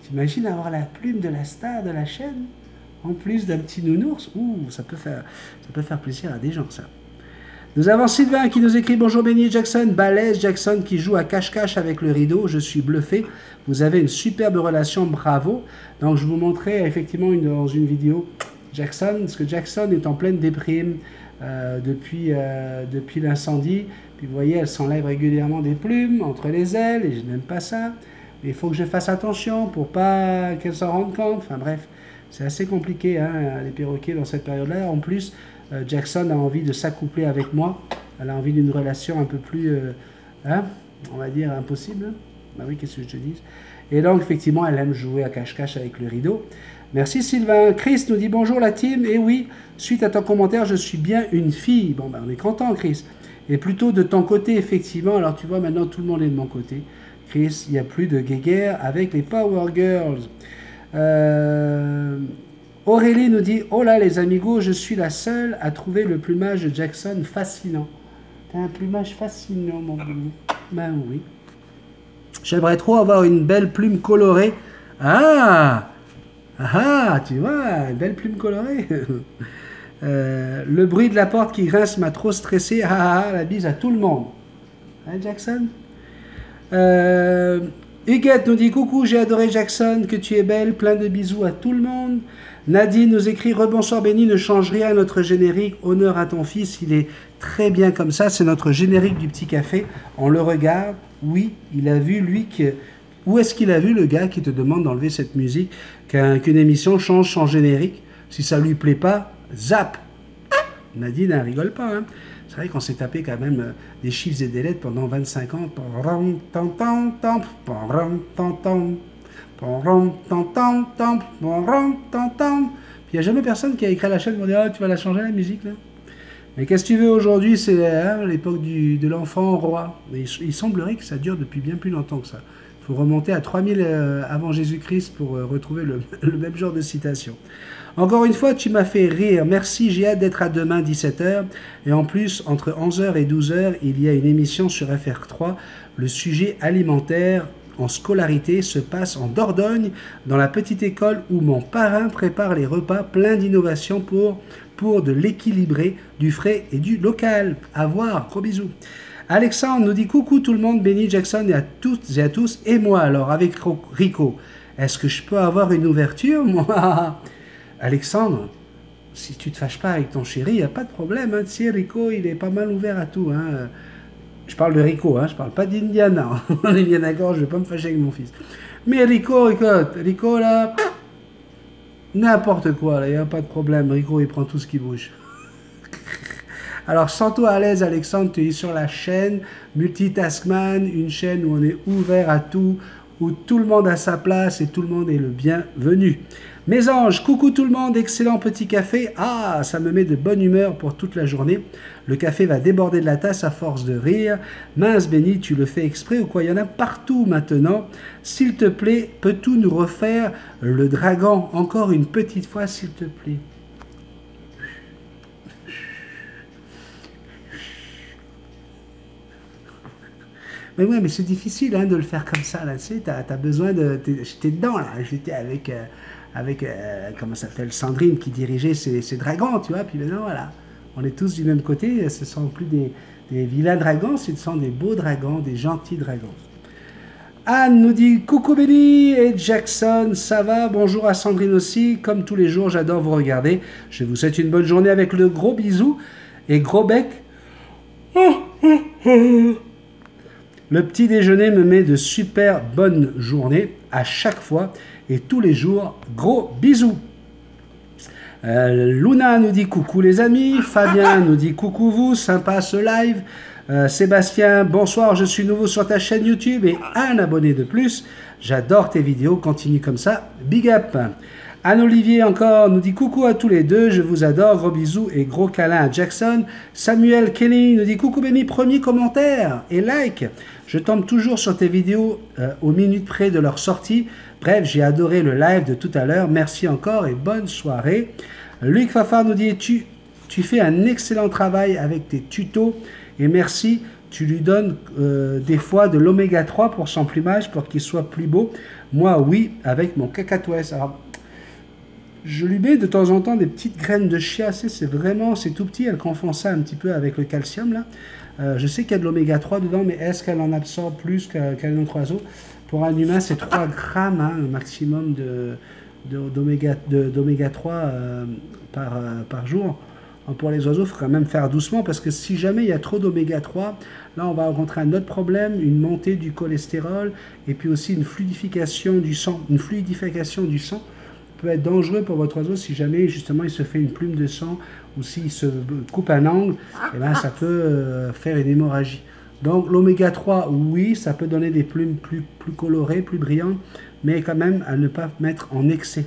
T'imagines avoir la plume de la star de la chaîne, en plus d'un petit nounours. Ouh, ça peut faire plaisir à des gens, ça. Nous avons Sylvain qui nous écrit « Bonjour Benny et Jackson, balèze Jackson qui joue à cache-cache avec le rideau, je suis bluffé, vous avez une superbe relation, bravo. » Donc je vous montrais effectivement dans une vidéo Jackson, parce que Jackson est en pleine déprime depuis l'incendie. Puis vous voyez, elle s'enlève régulièrement des plumes entre les ailes, et je n'aime pas ça. il faut que je fasse attention pour pas qu'elle s'en rende compte. Enfin bref, c'est assez compliqué, hein, les perroquets dans cette période-là. En plus, Jackson a envie de s'accoupler avec moi. Elle a envie d'une relation un peu plus, hein, on va dire, impossible. Bah oui, qu'est-ce que je te dis? Et donc, effectivement, elle aime jouer à cache-cache avec le rideau. Merci Sylvain. Chris nous dit bonjour la team. Et oui, suite à ton commentaire, je suis bien une fille. Bon, ben, on est content, Chris. Et plutôt de ton côté, effectivement. Alors, tu vois, maintenant, tout le monde est de mon côté. Chris, il n'y a plus de guéguerre avec les Power Girls. Aurélie nous dit oh là, les amigos, je suis la seule à trouver le plumage de Jackson fascinant. T'as un plumage fascinant, mon boulot. Ben oui. J'aimerais trop avoir une belle plume colorée. Ah! Ah, tu vois, une belle plume colorée. Le bruit de la porte qui grince m'a trop stressé. Ah, ah, la bise à tout le monde. Hein, Jackson? Huguette nous dit coucou, j'ai adoré Jackson, que tu es belle, plein de bisous à tout le monde. Nadine nous écrit rebonsoir Benny, ne change rien à notre générique, honneur à ton fils, il est très bien comme ça, c'est notre générique du petit café, on le regarde, oui, il a vu lui que... Où est-ce qu'il a vu le gars qui te demande d'enlever cette musique, qu'une émission change son générique? Si ça lui plaît pas, zap! Nadine, elle rigole pas. Hein. C'est vrai qu'on s'est tapé quand même des chiffres et des lettres pendant 25 ans. Puis il n'y a jamais personne qui a écrit à la chaîne pour dire « Ah, tu vas la changer la musique là ?» Mais qu'est-ce que tu veux aujourd'hui? C'est hein, l'époque de l'enfant roi. Mais il semblerait que ça dure depuis bien plus longtemps que ça. Il faut remonter à 3000 avant Jésus-Christ pour retrouver le même genre de citation. Encore une fois, tu m'as fait rire. Merci, j'ai hâte d'être à demain 17h. Et en plus, entre 11h et 12h, il y a une émission sur FR3. Le sujet alimentaire en scolarité se passe en Dordogne, dans la petite école où mon parrain prépare les repas plein d'innovations pour de l'équilibré, du frais et du local. À voir, gros bisous. Alexandre nous dit coucou tout le monde, Benny, Jackson et à toutes et à tous. Et moi alors, avec Rico, est-ce que je peux avoir une ouverture, moi? Alexandre, si tu te fâches pas avec ton chéri, il n'y a pas de problème. Hein. Tu sais, Rico, il est pas mal ouvert à tout. Hein. Je parle de Rico, hein. Je parle pas d'Indiana. On est bien d'accord, je vais pas me fâcher avec mon fils. Mais Rico, écoute, Rico là, n'importe quoi, il n'y a pas de problème. Rico, il prend tout ce qui bouge. Alors, sens-toi à l'aise, Alexandre, tu es sur la chaîne Multitaskman, une chaîne où on est ouvert à tout, où tout le monde a sa place et tout le monde est le bienvenu. Mes anges, coucou tout le monde, excellent petit café. Ah, ça me met de bonne humeur pour toute la journée. Le café va déborder de la tasse à force de rire. Mince Benny, tu le fais exprès ou quoi? Il y en a partout maintenant. S'il te plaît, peux-tu nous refaire le dragon encore une petite fois, s'il te plaît? Mais ouais, mais c'est difficile hein, de le faire comme ça, là, tu sais, t'as besoin de... J'étais dedans, là, j'étais avec comment ça s'appelle, Sandrine, qui dirigeait ces dragons, tu vois, puis maintenant, voilà, on est tous du même côté, ce sont plus des vilains dragons, ce sont des beaux dragons, des gentils dragons. Anne nous dit, coucou Benny et Jackson, ça va? Bonjour à Sandrine aussi, comme tous les jours, j'adore vous regarder, je vous souhaite une bonne journée avec le gros bisou et gros bec. Le petit déjeuner me met de super bonnes journées à chaque fois et tous les jours. Gros bisous. Luna nous dit coucou les amis. Fabien nous dit coucou vous, sympa ce live. Sébastien, bonsoir, je suis nouveau sur ta chaîne YouTube et un abonné de plus. J'adore tes vidéos, continue comme ça. Big up. Anne-Olivier encore nous dit coucou à tous les deux, je vous adore, gros bisous et gros câlin à Jackson. Samuel Kelly nous dit coucou Benny, premier commentaire et like. Je tombe toujours sur tes vidéos aux minutes près de leur sortie. Bref, j'ai adoré le live de tout à l'heure. Merci encore et bonne soirée. Luc Fafard nous dit tu fais un excellent travail avec tes tutos et merci. Tu lui donnes des fois de l'oméga 3 pour son plumage pour qu'il soit plus beau. Moi, oui, avec mon cacatoès. Alors, je lui mets de temps en temps des petites graines de chia, c'est tout petit, elle confond ça un petit peu avec le calcium là. Je sais qu'il y a de l'oméga 3 dedans, mais est-ce qu'elle en absorbe plus qu'un autre oiseau? Pour un humain, c'est 3 grammes hein, maximum d'oméga 3 par jour. Pour les oiseaux, il faut quand même faire doucement parce que si jamais il y a trop d'oméga 3, là on va rencontrer un autre problème, une montée du cholestérol et puis aussi une fluidification du sang. Une fluidification du sang peut être dangereux pour votre oiseau si jamais justement il se fait une plume de sang ou s'il se coupe un angle, et ben, ça peut faire une hémorragie. Donc l'oméga 3, oui, ça peut donner des plumes plus colorées, plus brillantes, mais quand même à ne pas mettre en excès.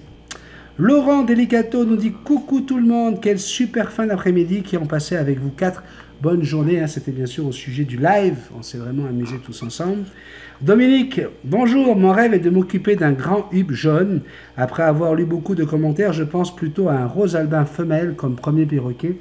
Laurent Delicato nous dit coucou tout le monde, quelle super fin d'après-midi qui ont passé avec vous quatre. Bonne journée, hein. C'était bien sûr au sujet du live, on s'est vraiment amusés tous ensemble. Dominique, bonjour, mon rêve est de m'occuper d'un grand hub jaune. Après avoir lu beaucoup de commentaires, je pense plutôt à un rose albin femelle comme premier perroquet.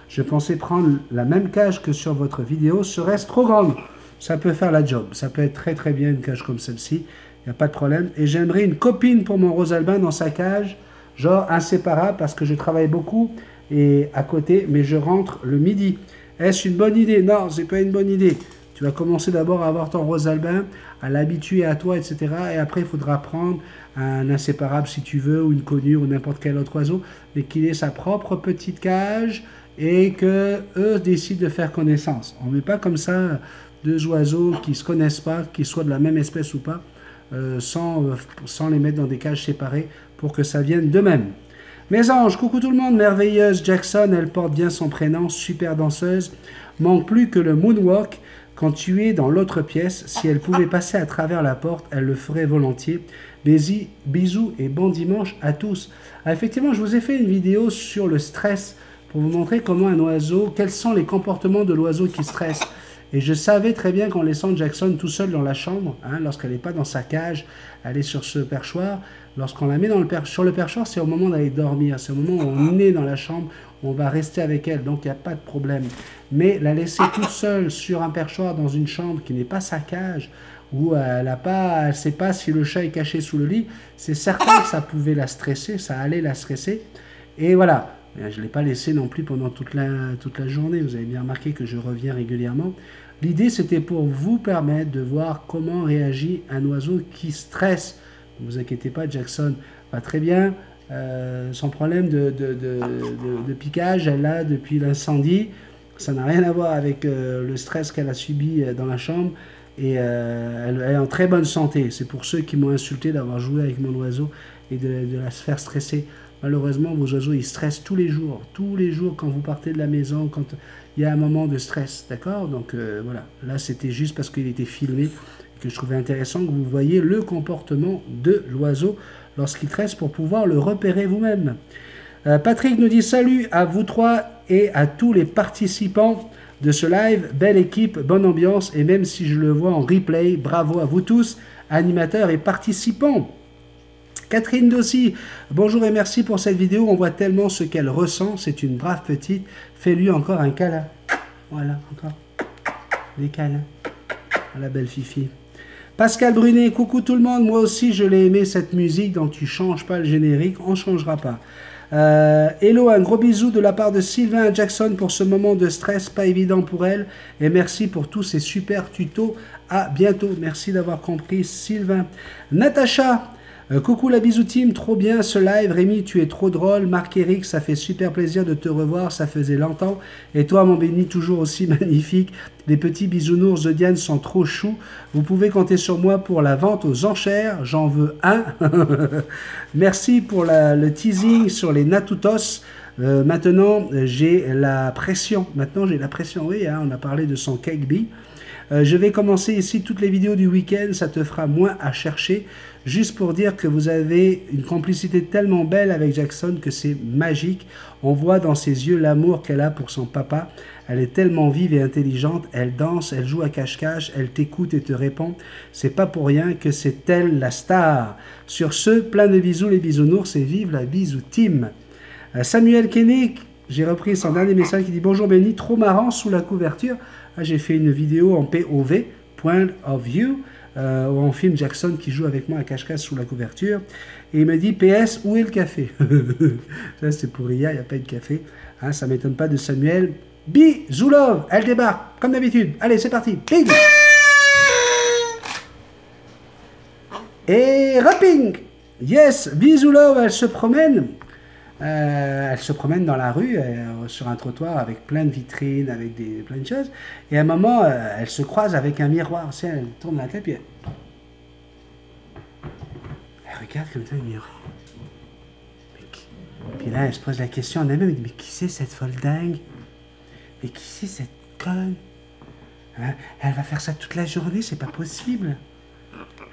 Je pensais prendre la même cage que sur votre vidéo, serait-ce trop grande? Ça peut faire la job, ça peut être très très bien une cage comme celle-ci, il n'y a pas de problème. Et j'aimerais une copine pour mon rose albin dans sa cage, genre inséparable parce que je travaille beaucoup et à côté, mais je rentre le midi. Est-ce une bonne idée? Non, c'est pas une bonne idée. Tu vas commencer d'abord à avoir ton rose albin, à l'habituer à toi, etc. Et après, il faudra prendre un inséparable si tu veux, ou une conure, ou n'importe quel autre oiseau, mais qu'il ait sa propre petite cage et qu'eux décident de faire connaissance. On ne met pas comme ça deux oiseaux qui ne se connaissent pas, qu'ils soient de la même espèce ou pas, sans les mettre dans des cages séparées pour que ça vienne d'eux-mêmes. Mes anges, coucou tout le monde, merveilleuse Jackson, elle porte bien son prénom, super danseuse. Manque plus que le moonwalk. Quand tu es dans l'autre pièce, si elle pouvait passer à travers la porte, elle le ferait volontiers. Bisous et bon dimanche à tous. Alors effectivement, je vous ai fait une vidéo sur le stress pour vous montrer comment un oiseau, quels sont les comportements de l'oiseau qui stresse. Et je savais très bien qu'en laissant Jackson tout seul dans la chambre, hein, lorsqu'elle n'est pas dans sa cage, elle est sur ce perchoir. Lorsqu'on la met sur le perchoir, c'est au moment d'aller dormir. C'est au moment où on est dans la chambre, où on va rester avec elle. Donc il n'y a pas de problème. Mais la laisser toute seule sur un perchoir dans une chambre qui n'est pas sa cage, où elle ne sait pas si le chat est caché sous le lit, c'est certain que ça pouvait la stresser, ça allait la stresser. Et voilà. Je ne l'ai pas laissé non plus pendant toute la journée. Vous avez bien remarqué que je reviens régulièrement. L'idée, c'était pour vous permettre de voir comment réagit un oiseau qui stresse. Ne vous inquiétez pas, Jackson va très bien. Son problème de piquage, elle l'a depuis l'incendie. Ça n'a rien à voir avec le stress qu'elle a subi dans la chambre. Et elle est en très bonne santé. C'est pour ceux qui m'ont insulté d'avoir joué avec mon oiseau et de la faire stresser. Malheureusement, vos oiseaux, ils stressent tous les jours quand vous partez de la maison, quand il y a un moment de stress, d'accord? Donc voilà, là c'était juste parce qu'il était filmé que je trouvais intéressant que vous voyez le comportement de l'oiseau lorsqu'il stresse pour pouvoir le repérer vous-même. Patrick nous dit salut à vous trois et à tous les participants de ce live, belle équipe, bonne ambiance et même si je le vois en replay, bravo à vous tous, animateurs et participants. Catherine Dossi, bonjour et merci pour cette vidéo, on voit tellement ce qu'elle ressent, c'est une brave petite, fais-lui encore un câlin. Voilà, encore des câlins à la belle Fifi. Pascal Brunet, coucou tout le monde, moi aussi je l'ai aimé cette musique, donc tu changes pas le générique, on ne changera pas. Hello, un gros bisou de la part de Sylvain Jackson pour ce moment de stress, pas évident pour elle, et merci pour tous ces super tutos, à bientôt, merci d'avoir compris Sylvain. Natacha, coucou la bisou team, trop bien ce live, Rémi tu es trop drôle, Marc-Éric ça fait super plaisir de te revoir, ça faisait longtemps, et toi mon béni toujours aussi magnifique, les petits bisounours de Diane sont trop choux, vous pouvez compter sur moi pour la vente aux enchères, j'en veux un, merci pour le teasing sur les Natutos, maintenant j'ai la pression, oui hein, on a parlé de son cake bee. Je vais commencer ici toutes les vidéos du week-end, ça te fera moins à chercher. Juste pour dire que vous avez une complicité tellement belle avec Jackson que c'est magique. On voit dans ses yeux l'amour qu'elle a pour son papa. Elle est tellement vive et intelligente, elle danse, elle joue à cache-cache, elle t'écoute et te répond. C'est pas pour rien que c'est elle la star. Sur ce, plein de bisous les bisounours et vive la bisou team. Samuel Kenny, j'ai repris son dernier message qui dit « Bonjour Benny, trop marrant sous la couverture ». J'ai fait une vidéo en POV, Point of View, où on filme Jackson qui joue avec moi à cache-cache sous la couverture. Et il me dit, PS, où est le café? Ça, c'est pour Ria, il n'y a pas de café. Hein, ça ne m'étonne pas de Samuel. Bisous love, elle débarque, comme d'habitude. Allez, c'est parti. Big. Et rapping. Yes, bisous love, elle se promène. elle se promène dans la rue, sur un trottoir avec plein de vitrines, avec plein de choses. Et à un moment, elle se croise avec un miroir. Tu sais, elle tourne la tête, puis elle regarde comme ça le miroir. Puis là, elle se pose la question en elle-même, mais qui c'est cette folle dingue? Mais qui c'est cette conne? Hein? Elle va faire ça toute la journée, c'est pas possible.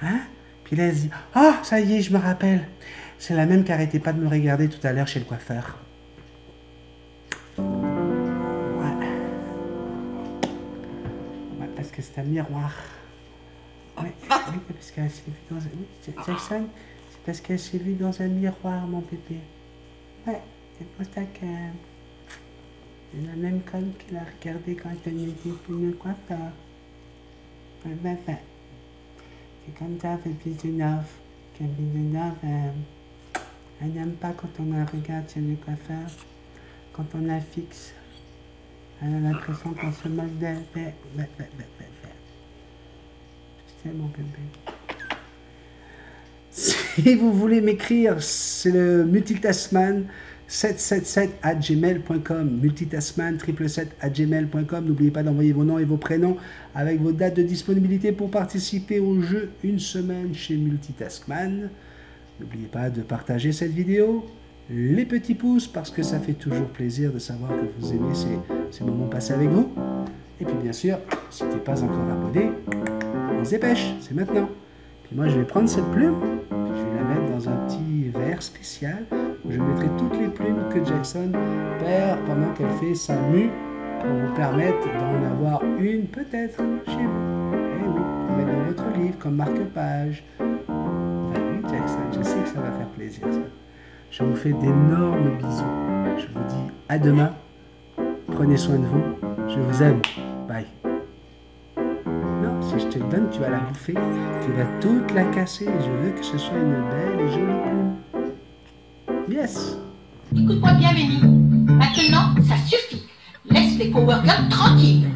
Hein? Puis là, elle se dit, oh, ça y est, je me rappelle. C'est la même qui arrêtait pas de me regarder tout à l'heure chez le coiffeur. Ouais. Ouais, parce que c'est un miroir. Ouais, oui, parce qu'elle s'est vue dans un... Oui, Jackson, c'est parce qu'elle s'est vue dans un miroir, mon bébé. Ouais, c'est pour ça que... C'est la même conne qu'il a regardé quand elle était venu le coiffeur. Ouais, ben, c'est comme ça avec Bizunov. Elle n'aime pas quand on la regarde chez le coiffeur. Quand on la fixe. Elle a l'impression qu'on se moque d'elle. Je sais, mon bébé. Si vous voulez m'écrire, c'est le multitaskman777@gmail.com, multitaskman777@gmail.com. N'oubliez pas d'envoyer vos noms et vos prénoms avec vos dates de disponibilité pour participer au jeu Une semaine chez Multitaskman. N'oubliez pas de partager cette vidéo, les petits pouces parce que ça fait toujours plaisir de savoir que vous aimez ces moments passés avec vous. Et puis bien sûr, si tu n'es pas encore abonné, on se dépêche, c'est maintenant. Puis moi je vais prendre cette plume, puis je vais la mettre dans un petit verre spécial où je mettrai toutes les plumes que Jackson perd pendant qu'elle fait sa mue pour vous permettre d'en avoir une peut-être chez vous. Eh oui, pour mettre dans votre livre comme marque-page. Enfin oui Jackson, je sais que ça va faire plaisir ça. Je vous fais d'énormes bisous. Je vous dis à demain. Prenez soin de vous. Je vous aime. Bye. Non, si je te le donne, tu vas la bouffer. Tu vas toute la casser. Je veux que ce soit une belle et jolie plume. Yes. Écoute-moi bien, Ménie. Maintenant, ça suffit. Laisse les coworkers tranquilles.